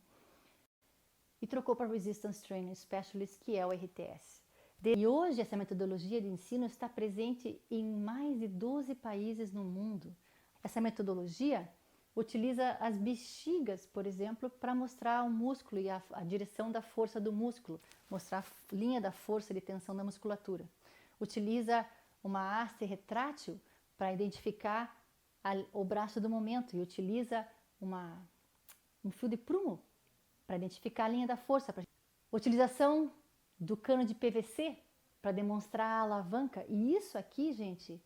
E trocou para Resistance Training Specialist, que é o RTS. E hoje essa metodologia de ensino está presente em mais de 12 países no mundo. Essa metodologia utiliza as bexigas, por exemplo, para mostrar o músculo e a direção da força do músculo, mostrar a linha da força de tensão da musculatura. Utiliza uma haste retrátil para identificar o braço do momento e utiliza um fio de prumo para identificar a linha da força. Utilização do cano de PVC para demonstrar a alavanca. E isso aqui, gente,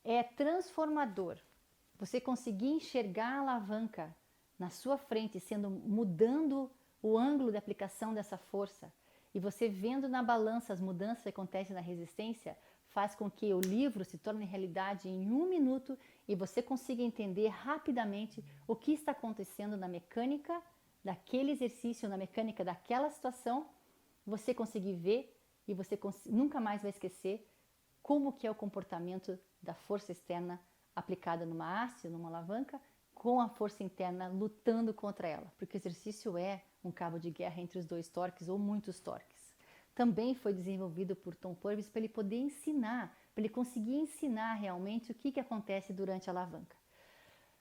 é transformador. Você conseguir enxergar a alavanca na sua frente, mudando o ângulo de aplicação dessa força, e você vendo na balança as mudanças que acontecem na resistência, faz com que o livro se torne realidade em 1 minuto e você consiga entender rapidamente o que está acontecendo na mecânica daquele exercício, na mecânica daquela situação. Você conseguir ver e você nunca mais vai esquecer como que é o comportamento da força externa aplicada numa haste, numa alavanca, com a força interna lutando contra ela, porque o exercício é um cabo de guerra entre os 2 torques ou muitos torques. Também foi desenvolvido por Tom Purvis para ele poder ensinar, para ele conseguir ensinar realmente o que acontece durante a alavanca.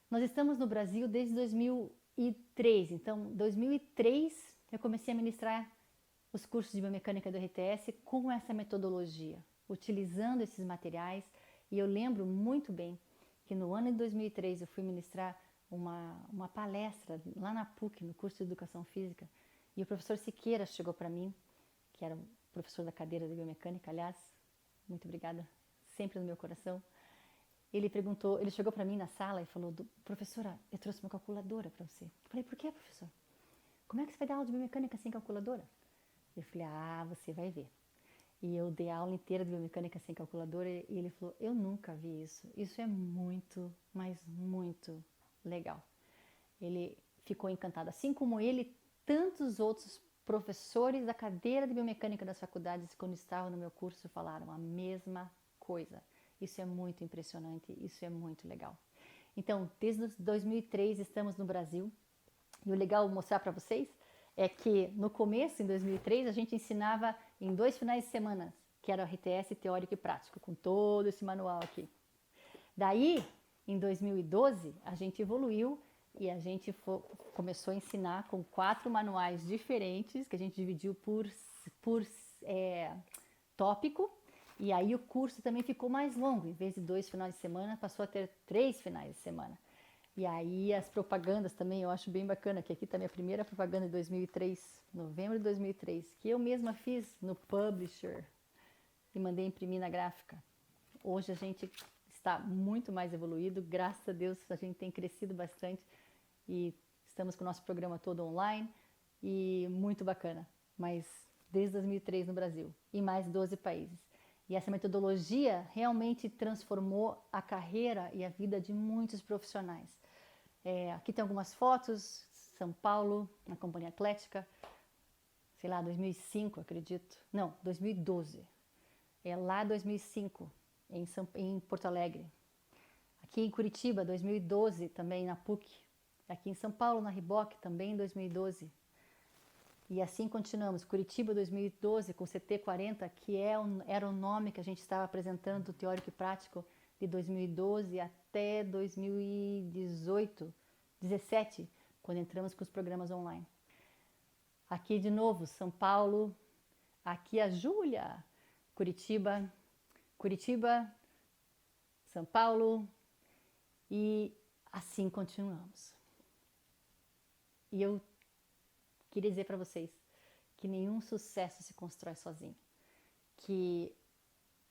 Nós estamos no Brasil desde 2003, então 2003 eu comecei a ministrar os cursos de biomecânica do RTS com essa metodologia, utilizando esses materiais, e eu lembro muito bem que no ano de 2003 eu fui ministrar uma palestra lá na PUC, no curso de Educação Física, e o professor Siqueira chegou para mim, que era o professor da cadeira de biomecânica, aliás, muito obrigada, sempre no meu coração. Ele chegou para mim na sala e falou: professora, eu trouxe uma calculadora para você. Eu falei: por que, professor? Como é que você vai dar aula de biomecânica sem calculadora? Eu falei: você vai ver. E eu dei a aula inteira de biomecânica sem calculadora e ele falou: eu nunca vi isso. Isso é muito, mas muito legal. Ele ficou encantado. Assim como ele, tantos outros professores da cadeira de biomecânica das faculdades, quando estavam no meu curso, falaram a mesma coisa. Isso é muito impressionante, isso é muito legal. Então, desde 2003 estamos no Brasil. E o legal mostrar para vocês é que no começo, em 2003, a gente ensinava em 2 finais de semana, que era o RTS teórico e prático, com todo esse manual aqui. Daí, em 2012, a gente evoluiu e a gente começou a ensinar com 4 manuais diferentes, que a gente dividiu por tópico, e aí o curso também ficou mais longo. Em vez de 2 finais de semana, passou a ter 3 finais de semana. E aí as propagandas também eu acho bem bacana, que aqui está minha primeira propaganda de 2003, novembro de 2003, que eu mesma fiz no Publisher e mandei imprimir na gráfica. Hoje a gente está muito mais evoluído, graças a Deus a gente tem crescido bastante e estamos com o nosso programa todo online e muito bacana, mas desde 2003 no Brasil, em mais 12 países. E essa metodologia realmente transformou a carreira e a vida de muitos profissionais. Aqui tem algumas fotos, São Paulo, na Companhia Atlética, sei lá, 2005, acredito. Não, 2012. Lá 2005, em Porto Alegre. Aqui em Curitiba, 2012, também na PUC. Aqui em São Paulo, na Riboc, também em 2012. E assim continuamos. Curitiba 2012 com CT40, que era o nome que a gente estava apresentando, teórico e prático, de 2012 até 2018, 17, quando entramos com os programas online. Aqui de novo, São Paulo, aqui a Júlia, Curitiba, São Paulo, e assim continuamos. E eu queria dizer para vocês que nenhum sucesso se constrói sozinho, que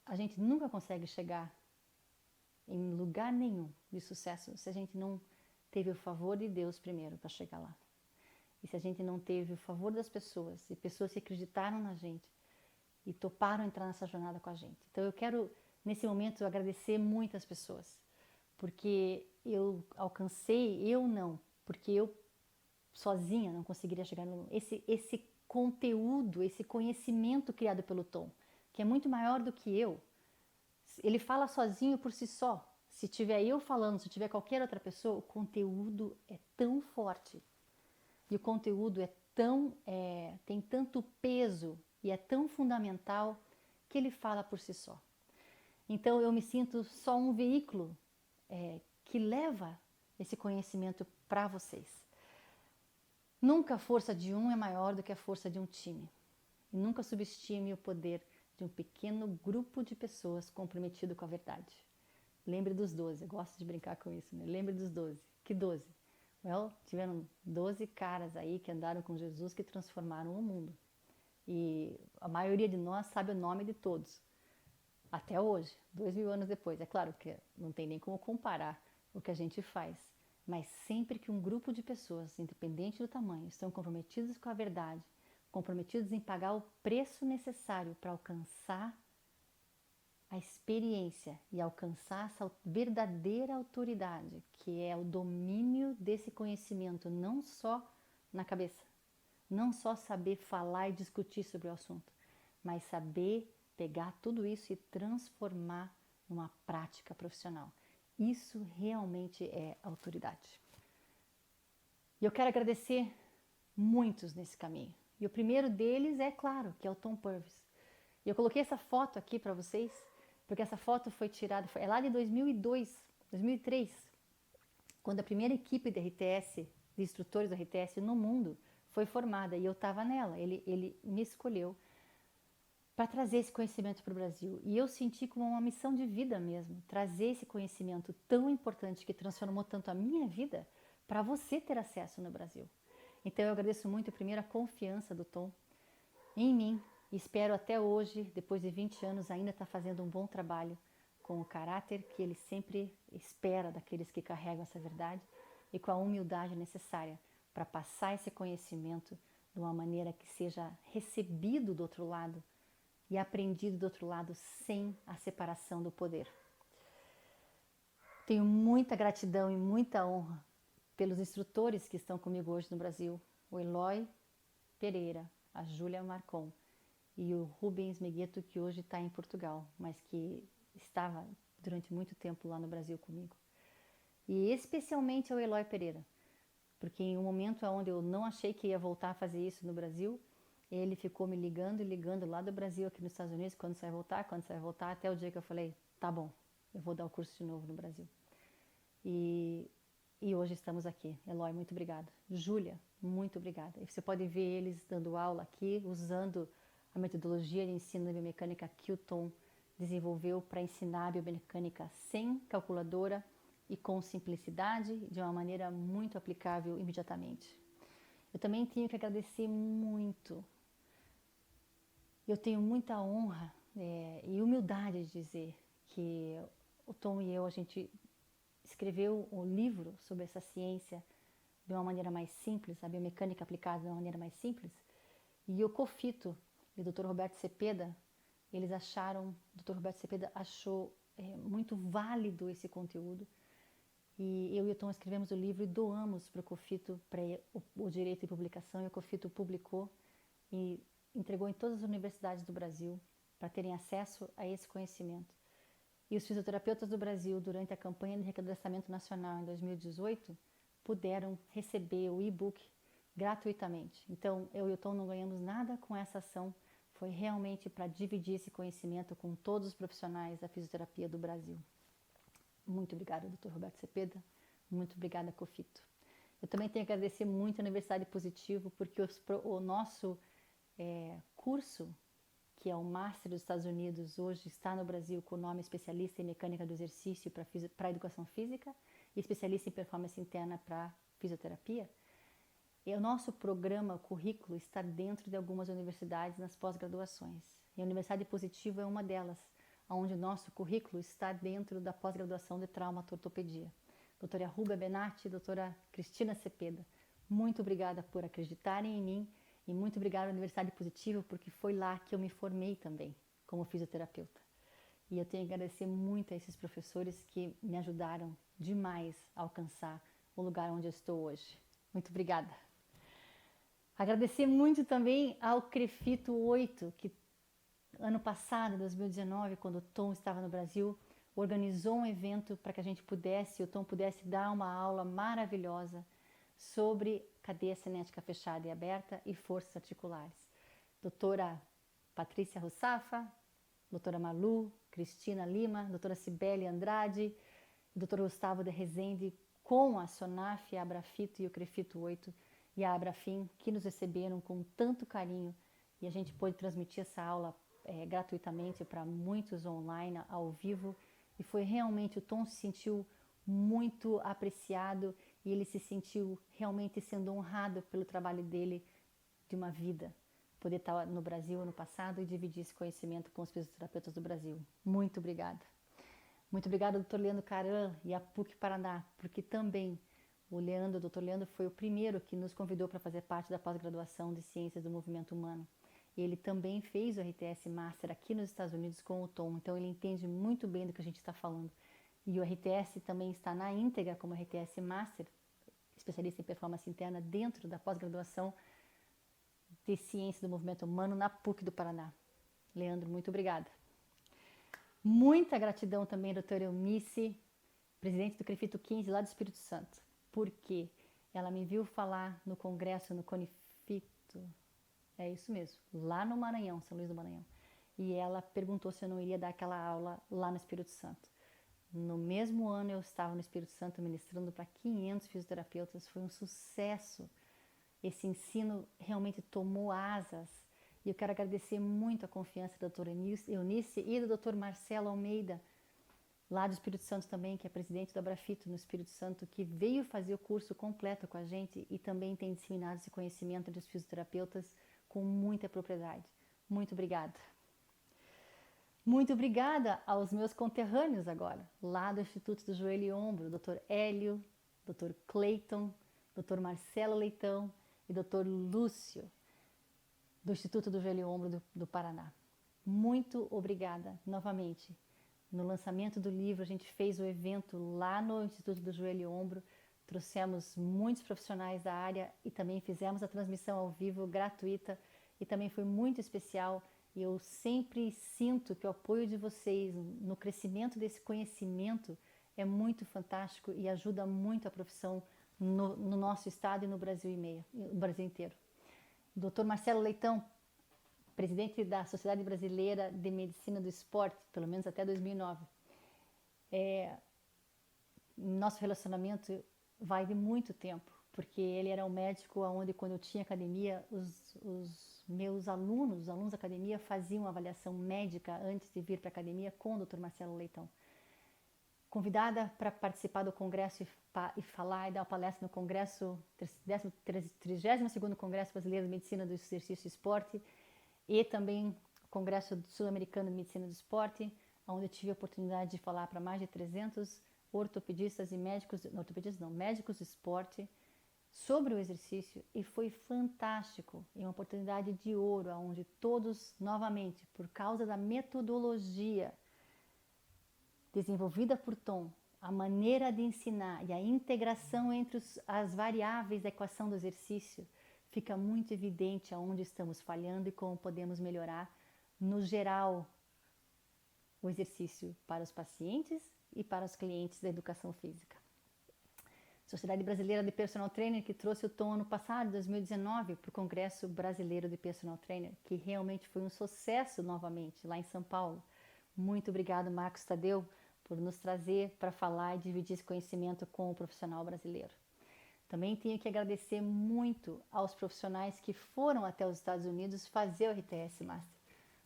a gente nunca consegue chegar em lugar nenhum de sucesso se a gente não teve o favor de Deus primeiro para chegar lá. E se a gente não teve o favor das pessoas, e pessoas que acreditaram na gente e toparam entrar nessa jornada com a gente. Então eu quero, nesse momento, agradecer muitas pessoas, porque eu alcancei, porque eu sozinha não conseguiria chegar no esse conteúdo, esse conhecimento criado pelo Tom, que é muito maior do que eu. Ele fala sozinho por si só, Se tiver eu falando, se tiver qualquer outra pessoa, o conteúdo é tão forte e o conteúdo tem tanto peso e é tão fundamental que ele fala por si só. Então eu me sinto só um veículo que leva esse conhecimento para vocês. Nunca a força de um é maior do que a força de um time. E nunca subestime o poder de um pequeno grupo de pessoas comprometido com a verdade. Lembre dos 12, eu gosto de brincar com isso, né? Lembre dos 12. Que 12? Well, tiveram 12 caras aí que andaram com Jesus que transformaram o mundo. E a maioria de nós sabe o nome de todos. Até hoje, 2000 anos depois. É claro que não tem nem como comparar o que a gente faz. Mas sempre que um grupo de pessoas, independente do tamanho, estão comprometidos com a verdade, comprometidos em pagar o preço necessário para alcançar a experiência e alcançar essa verdadeira autoridade, que é o domínio desse conhecimento, não só na cabeça, não só saber falar e discutir sobre o assunto, mas saber pegar tudo isso e transformar numa prática profissional. Isso realmente é autoridade. E eu quero agradecer muitos nesse caminho. E o primeiro deles é claro, que é o Tom Purvis. E eu coloquei essa foto aqui para vocês, porque essa foto foi tirada, é lá de 2002, 2003, quando a primeira equipe de RTS, de instrutores do RTS no mundo, foi formada e eu estava nela. Ele me escolheu para trazer esse conhecimento para o Brasil. E eu senti como uma missão de vida mesmo, trazer esse conhecimento tão importante que transformou tanto a minha vida para você ter acesso no Brasil. Então eu agradeço muito, primeiro, a confiança do Tom em mim. Espero até hoje, depois de 20 anos, ainda estar fazendo um bom trabalho com o caráter que ele sempre espera daqueles que carregam essa verdade e com a humildade necessária para passar esse conhecimento de uma maneira que seja recebido do outro lado e aprendido do outro lado sem a separação do poder. Tenho muita gratidão e muita honra pelos instrutores que estão comigo hoje no Brasil, o Eloy Pereira, a Júlia Marcon e o Rubens Megueto, que hoje está em Portugal, mas que estava durante muito tempo lá no Brasil comigo. E especialmente ao Eloy Pereira, porque em um momento onde eu não achei que ia voltar a fazer isso no Brasil, ele ficou me ligando e ligando lá do Brasil, aqui nos Estados Unidos, quando você vai voltar, até o dia que eu falei, tá bom, eu vou dar o curso de novo no Brasil. E hoje estamos aqui. Eloy, muito obrigada. Júlia, muito obrigada. E você pode ver eles dando aula aqui, usando a metodologia de ensino de biomecânica que o Tom desenvolveu para ensinar a biomecânica sem calculadora e com simplicidade, de uma maneira muito aplicável imediatamente. Eu também tenho que agradecer muito. Eu tenho muita honra e humildade de dizer que o Tom e eu, a gente escreveu um livro sobre essa ciência de uma maneira mais simples, a biomecânica aplicada de uma maneira mais simples, e o COFITO e o Dr. Roberto Cepeda, o Dr. Roberto Cepeda achou muito válido esse conteúdo, e eu e o Tom escrevemos o livro e doamos para o COFITO para o direito de publicação, e o COFITO publicou e entregou em todas as universidades do Brasil para terem acesso a esse conhecimento. E os fisioterapeutas do Brasil, durante a campanha de recadastramento nacional em 2018, puderam receber o e-book gratuitamente. Então, eu e o Tom não ganhamos nada com essa ação, foi realmente para dividir esse conhecimento com todos os profissionais da fisioterapia do Brasil. Muito obrigada, Dr. Roberto Cepeda. Muito obrigada, COFITO. Eu também tenho que agradecer muito a Universidade Positivo, porque o nosso curso, que é o Master dos Estados Unidos, hoje está no Brasil com o nome Especialista em Mecânica do Exercício para Educação Física e Especialista em Performance Interna para Fisioterapia. E o nosso programa, o currículo, está dentro de algumas universidades nas pós-graduações. E a Universidade Positivo é uma delas, onde o nosso currículo está dentro da pós-graduação de traumatortopedia. Doutora Ruba Benatti e doutora Cristina Cepeda, muito obrigada por acreditarem em mim e muito obrigada à Universidade Positivo, porque foi lá que eu me formei também, como fisioterapeuta. E eu tenho que agradecer muito a esses professores que me ajudaram demais a alcançar o lugar onde eu estou hoje. Muito obrigada. Agradecer muito também ao CREFITO 8, que ano passado, 2019, quando o Tom estava no Brasil, organizou um evento para que a gente pudesse, o Tom pudesse dar uma aula maravilhosa sobre cadeia cinética fechada e aberta e forças articulares. Doutora Patrícia Rossafa, doutora Malu, Cristina Lima, doutora Cibele Andrade, doutor Gustavo de Rezende, com a Sonaf, a Abrafito e o Crefito 8 e a Abrafim, que nos receberam com tanto carinho, e a gente pôde transmitir essa aula gratuitamente para muitos online, ao vivo, e foi realmente, o Tom se sentiu muito apreciado e ele se sentiu realmente sendo honrado pelo trabalho dele de uma vida, poder estar no Brasil no passado e dividir esse conhecimento com os fisioterapeutas do Brasil. Muito obrigada. Muito obrigada, doutor Leandro Caran e a PUC Paraná, porque também o doutor Leandro foi o primeiro que nos convidou para fazer parte da pós-graduação de Ciências do Movimento Humano. Ele também fez o RTS Master aqui nos Estados Unidos com o Tom, então ele entende muito bem do que a gente está falando. E o RTS também está na íntegra como RTS Master, especialista em performance interna, dentro da pós-graduação de Ciências do Movimento Humano na PUC do Paraná. Leandro, muito obrigada. Muita gratidão também, doutora Eunice, presidente do CREFITO 15 lá do Espírito Santo, porque ela me viu falar no congresso, no CONIFITO, é isso mesmo, lá no Maranhão, São Luís do Maranhão, e ela perguntou se eu não iria dar aquela aula lá no Espírito Santo. No mesmo ano eu estava no Espírito Santo ministrando para 500 fisioterapeutas, foi um sucesso, esse ensino realmente tomou asas. E eu quero agradecer muito a confiança da doutora Eunice e do doutor Marcelo Almeida, lá do Espírito Santo também, que é presidente do Abrafito no Espírito Santo, que veio fazer o curso completo com a gente e também tem disseminado esse conhecimento dos fisioterapeutas com muita propriedade. Muito obrigada. Muito obrigada aos meus conterrâneos agora, lá do Instituto do Joelho e Ombro, doutor Hélio, doutor Cleiton, doutor Marcelo Leitão e doutor Lúcio, do Instituto do Joelho e Ombro do Paraná. Muito obrigada novamente. No lançamento do livro, a gente fez o evento lá no Instituto do Joelho e Ombro, trouxemos muitos profissionais da área e também fizemos a transmissão ao vivo gratuita e também foi muito especial. E eu sempre sinto que o apoio de vocês no crescimento desse conhecimento é muito fantástico e ajuda muito a profissão no nosso estado e no Brasil no Brasil inteiro. Dr. Marcelo Leitão, presidente da Sociedade Brasileira de Medicina do Esporte, pelo menos até 2009. Nosso relacionamento vai de muito tempo, porque ele era um médico onde, quando eu tinha academia, os meus alunos, os alunos da academia, faziam uma avaliação médica antes de vir para a academia com o Dr. Marcelo Leitão. Convidada para participar do congresso e falar e dar uma palestra no congresso, 32º Congresso Brasileiro de Medicina do Exercício e Esporte, e também o Congresso Sul-Americano de Medicina do Esporte, onde eu tive a oportunidade de falar para mais de 300 ortopedistas e médicos do esporte sobre o exercício, e foi fantástico, e uma oportunidade de ouro, onde todos, novamente, por causa da metodologia desenvolvida por Tom, a maneira de ensinar e a integração entre as variáveis da equação do exercício, fica muito evidente aonde estamos falhando e como podemos melhorar, no geral, o exercício para os pacientes e para os clientes da educação física. Sociedade Brasileira de Personal Trainer, que trouxe o Tom ano passado, 2019, para o Congresso Brasileiro de Personal Trainer, que realmente foi um sucesso novamente, lá em São Paulo. Muito obrigado, Marcos Tadeu, por nos trazer para falar e dividir esse conhecimento com o profissional brasileiro. Também tenho que agradecer muito aos profissionais que foram até os Estados Unidos fazer o RTS Master.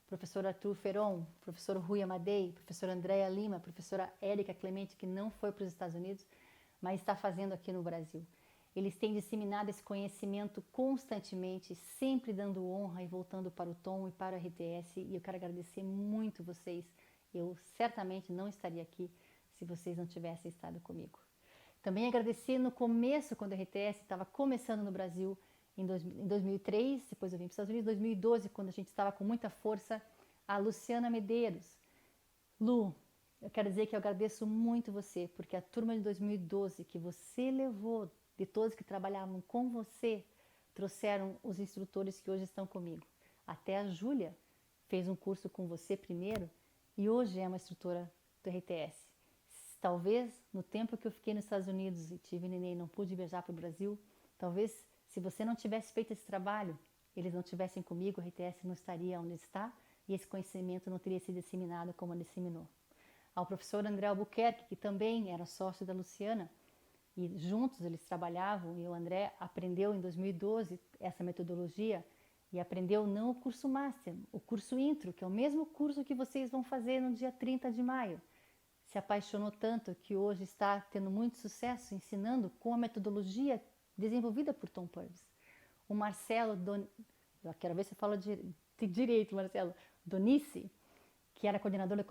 Professor Arthur Feron, professor Rui Amadei, professora Andréa Lima, professora Érica Clemente, que não foi para os Estados Unidos, mas está fazendo aqui no Brasil. Eles têm disseminado esse conhecimento constantemente, sempre dando honra e voltando para o Tom e para o RTS, e eu quero agradecer muito vocês. Eu certamente não estaria aqui se vocês não tivessem estado comigo. Também agradecer no começo, quando o RTS estava começando no Brasil, em 2003, depois eu vim para os Estados Unidos, em 2012, quando a gente estava com muita força, a Luciana Medeiros. Lu, eu quero dizer que eu agradeço muito você, porque a turma de 2012 que você levou, de todos que trabalhavam com você, trouxeram os instrutores que hoje estão comigo. Até a Júlia fez um curso com você primeiro, e hoje é uma instrutora do RTS. Talvez no tempo que eu fiquei nos Estados Unidos e tive neném e não pude viajar para o Brasil, talvez se você não tivesse feito esse trabalho, eles não tivessem comigo, o RTS não estaria onde está e esse conhecimento não teria sido disseminado como disseminou. Ao professor André Albuquerque, que também era sócio da Luciana, e juntos eles trabalhavam, e o André aprendeu em 2012 essa metodologia e aprendeu não o curso Master, o curso Intro, que é o mesmo curso que vocês vão fazer no dia 30 de maio. Se apaixonou tanto que hoje está tendo muito sucesso ensinando com a metodologia desenvolvida por Tom Purvis. O Marcelo, eu quero ver se eu falo direito, Marcelo, Donice, que era coordenador da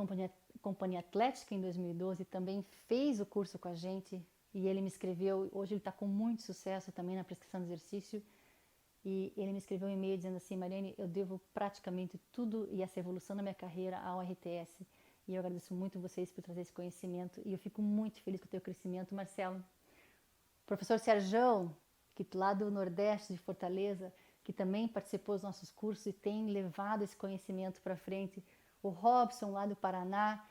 Companhia Atlética em 2012, também fez o curso com a gente e ele me escreveu, hoje ele está com muito sucesso também na prescrição de exercício, e ele me escreveu um e-mail dizendo assim: Mariane, eu devo praticamente tudo e essa evolução da minha carreira ao RTS, e eu agradeço muito vocês por trazer esse conhecimento e eu fico muito feliz com o teu crescimento, Marcelo. Professor Serjão, que lá do Nordeste de Fortaleza, que também participou dos nossos cursos e tem levado esse conhecimento para frente. O Robson, lá do Paraná,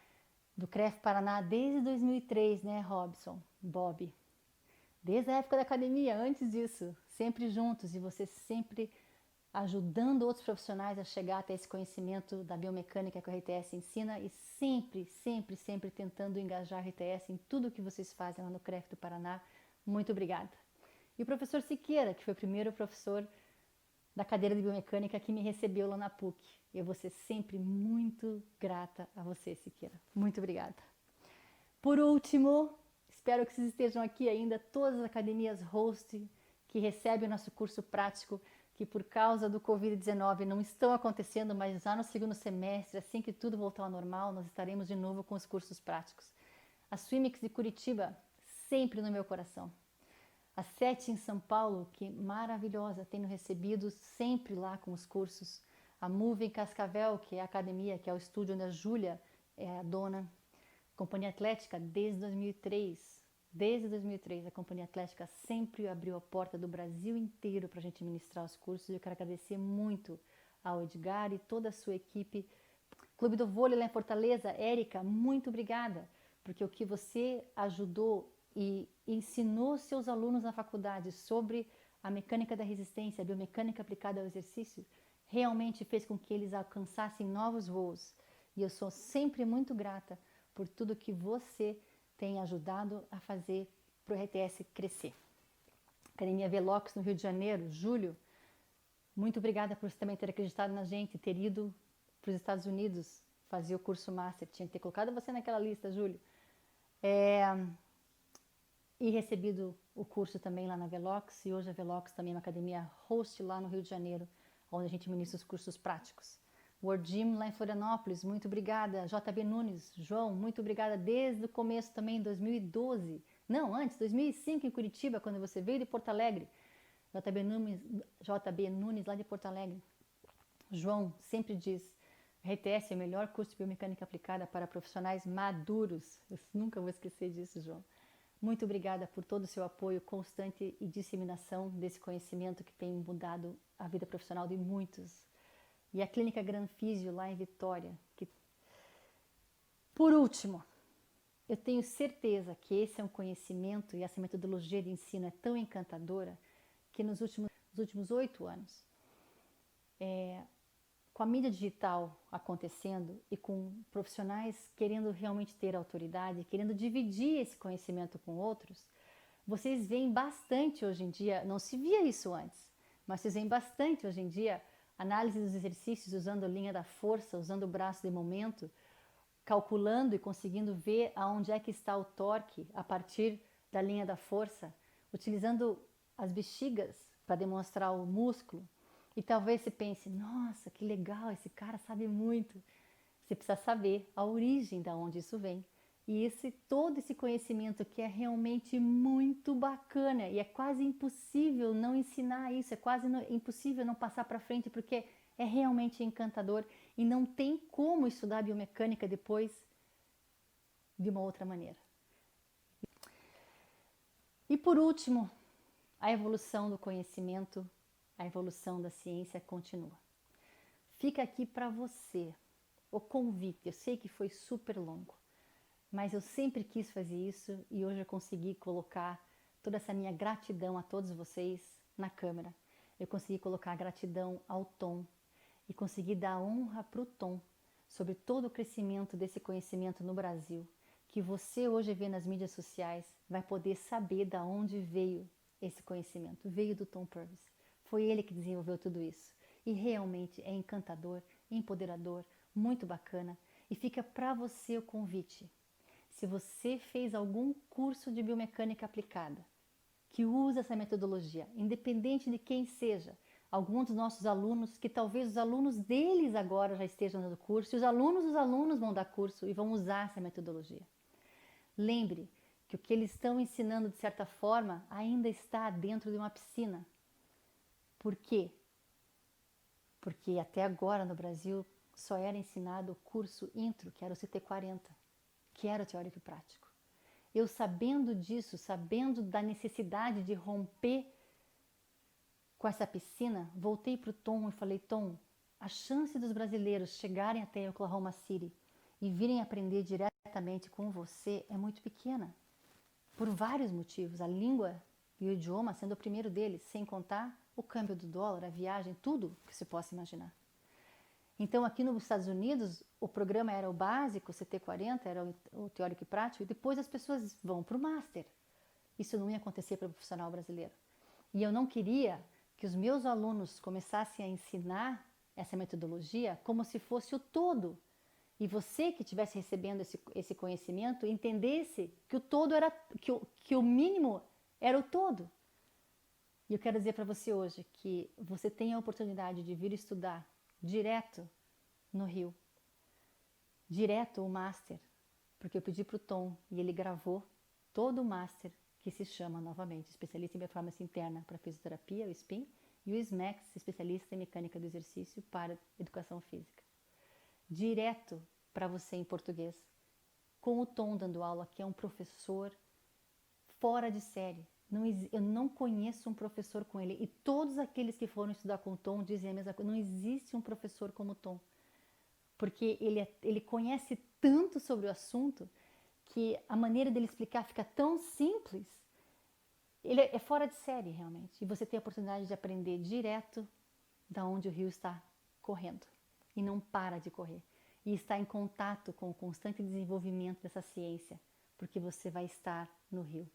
do CREF Paraná, desde 2003, né, Robson? Bob. Desde a época da academia, antes disso, sempre juntos e você sempre ajudando outros profissionais a chegar até esse conhecimento da biomecânica que o RTS ensina e sempre tentando engajar o RTS em tudo que vocês fazem lá no CREF do Paraná. Muito obrigada. E o professor Siqueira, que foi o primeiro professor da cadeira de biomecânica que me recebeu lá na PUC. Eu vou ser sempre muito grata a você, Siqueira. Muito obrigada. Por último, espero que vocês estejam aqui ainda, todas as academias host que recebem o nosso curso prático, que por causa do Covid-19 não estão acontecendo, mas já no segundo semestre, assim que tudo voltar ao normal, nós estaremos de novo com os cursos práticos. A Swimix de Curitiba, sempre no meu coração. A Sete em São Paulo, que maravilhosa, tenho recebido sempre lá com os cursos. A Move em Cascavel, que é a academia, que é o estúdio onde a Júlia é a dona. Companhia Atlética desde 2003. Desde 2003, a Companhia Atlética sempre abriu a porta do Brasil inteiro para a gente ministrar os cursos. E eu quero agradecer muito ao Edgar e toda a sua equipe. Clube do Vôlei lá em Fortaleza, Érica, muito obrigada, porque o que você ajudou e ensinou seus alunos na faculdade sobre a mecânica da resistência, a biomecânica aplicada ao exercício, realmente fez com que eles alcançassem novos voos. E eu sou sempre muito grata por tudo que você tem ajudado a fazer para o RTS crescer. Academia Velox no Rio de Janeiro, Júlio, muito obrigada por você também ter acreditado na gente, ter ido para os Estados Unidos fazer o curso Master. Tinha que ter colocado você naquela lista, Júlio. E recebido o curso também lá na Velox, e hoje a Velox também é uma academia host lá no Rio de Janeiro, onde a gente ministra os cursos práticos. World Gym lá em Florianópolis, muito obrigada. JB Nunes, João, muito obrigada desde o começo também, 2012. Não, antes, 2005 em Curitiba, quando você veio de Porto Alegre. JB Nunes lá de Porto Alegre. João sempre diz, RTS é o melhor curso de biomecânica aplicada para profissionais maduros. Eu nunca vou esquecer disso, João. Muito obrigada por todo o seu apoio constante e disseminação desse conhecimento que tem mudado a vida profissional de muitos. E a Clínica Gran Físio lá em Vitória. Por último, eu tenho certeza que esse é um conhecimento e essa metodologia de ensino é tão encantadora que nos últimos 8 anos, com a mídia digital acontecendo e com profissionais querendo realmente ter autoridade, querendo dividir esse conhecimento com outros, vocês veem bastante hoje em dia, não se via isso antes, mas vocês veem bastante hoje em dia análise dos exercícios usando a linha da força, usando o braço de momento, calculando e conseguindo ver aonde é que está o torque a partir da linha da força, utilizando as bexigas para demonstrar o músculo. E talvez você pense, nossa, que legal, esse cara sabe muito. Você precisa saber a origem de onde isso vem. E todo esse conhecimento que é realmente muito bacana. E é quase impossível não ensinar isso, é quase impossível não passar para frente, porque é realmente encantador. E não tem como estudar biomecânica depois de uma outra maneira. E por último, a evolução do conhecimento, a evolução da ciência continua. Fica aqui para você o convite, eu sei que foi super longo, Mas eu sempre quis fazer isso e hoje eu consegui colocar toda essa minha gratidão a todos vocês na câmera. Eu consegui colocar a gratidão ao Tom e consegui dar honra para o Tom sobre todo o crescimento desse conhecimento no Brasil, que você hoje vê nas mídias sociais, vai poder saber da onde veio esse conhecimento. Veio do Tom Purvis. Foi ele que desenvolveu tudo isso. E realmente é encantador, empoderador, muito bacana. E fica para você o convite. Se você fez algum curso de biomecânica aplicada, que usa essa metodologia, independente de quem seja, alguns dos nossos alunos, que talvez os alunos deles agora já estejam dando curso, e os alunos dos alunos vão dar curso e vão usar essa metodologia. Lembre que o que eles estão ensinando, de certa forma, ainda está dentro de uma piscina. Por quê? Porque até agora no Brasil só era ensinado o curso intro, que era o CT40, que era o teórico e prático. Eu sabendo disso, sabendo da necessidade de romper com essa piscina, voltei para o Tom e falei, Tom, a chance dos brasileiros chegarem até Oklahoma City e virem aprender diretamente com você é muito pequena. Por vários motivos, a língua e o idioma sendo o primeiro deles, sem contar o câmbio do dólar, a viagem, tudo que você possa imaginar. Então, aqui nos Estados Unidos, o programa era o básico, o CT40, era o teórico e prático, e depois as pessoas vão para o Master. Isso não ia acontecer para o profissional brasileiro. E eu não queria que os meus alunos começassem a ensinar essa metodologia como se fosse o todo. E você que estivesse recebendo esse conhecimento entendesse que o todo era, que o mínimo era o todo. E eu quero dizer para você hoje que você tem a oportunidade de vir estudar direto no Rio, direto o Master, porque eu pedi para o Tom e ele gravou todo o Master, que se chama novamente Especialista em Performance Interna para Fisioterapia, o SPIN, e o SMAX, Especialista em Mecânica do Exercício para Educação Física. Direto para você em português, com o Tom dando aula, que é um professor fora de série. Eu não conheço um professor com ele. E todos aqueles que foram estudar com o Tom dizem a mesma coisa. Não existe um professor como o Tom. Porque ele conhece tanto sobre o assunto que a maneira dele explicar fica tão simples. Ele é fora de série, realmente. E você tem a oportunidade de aprender direto da onde o rio está correndo. E não para de correr. E está em contato com o constante desenvolvimento dessa ciência. Porque você vai estar no rio.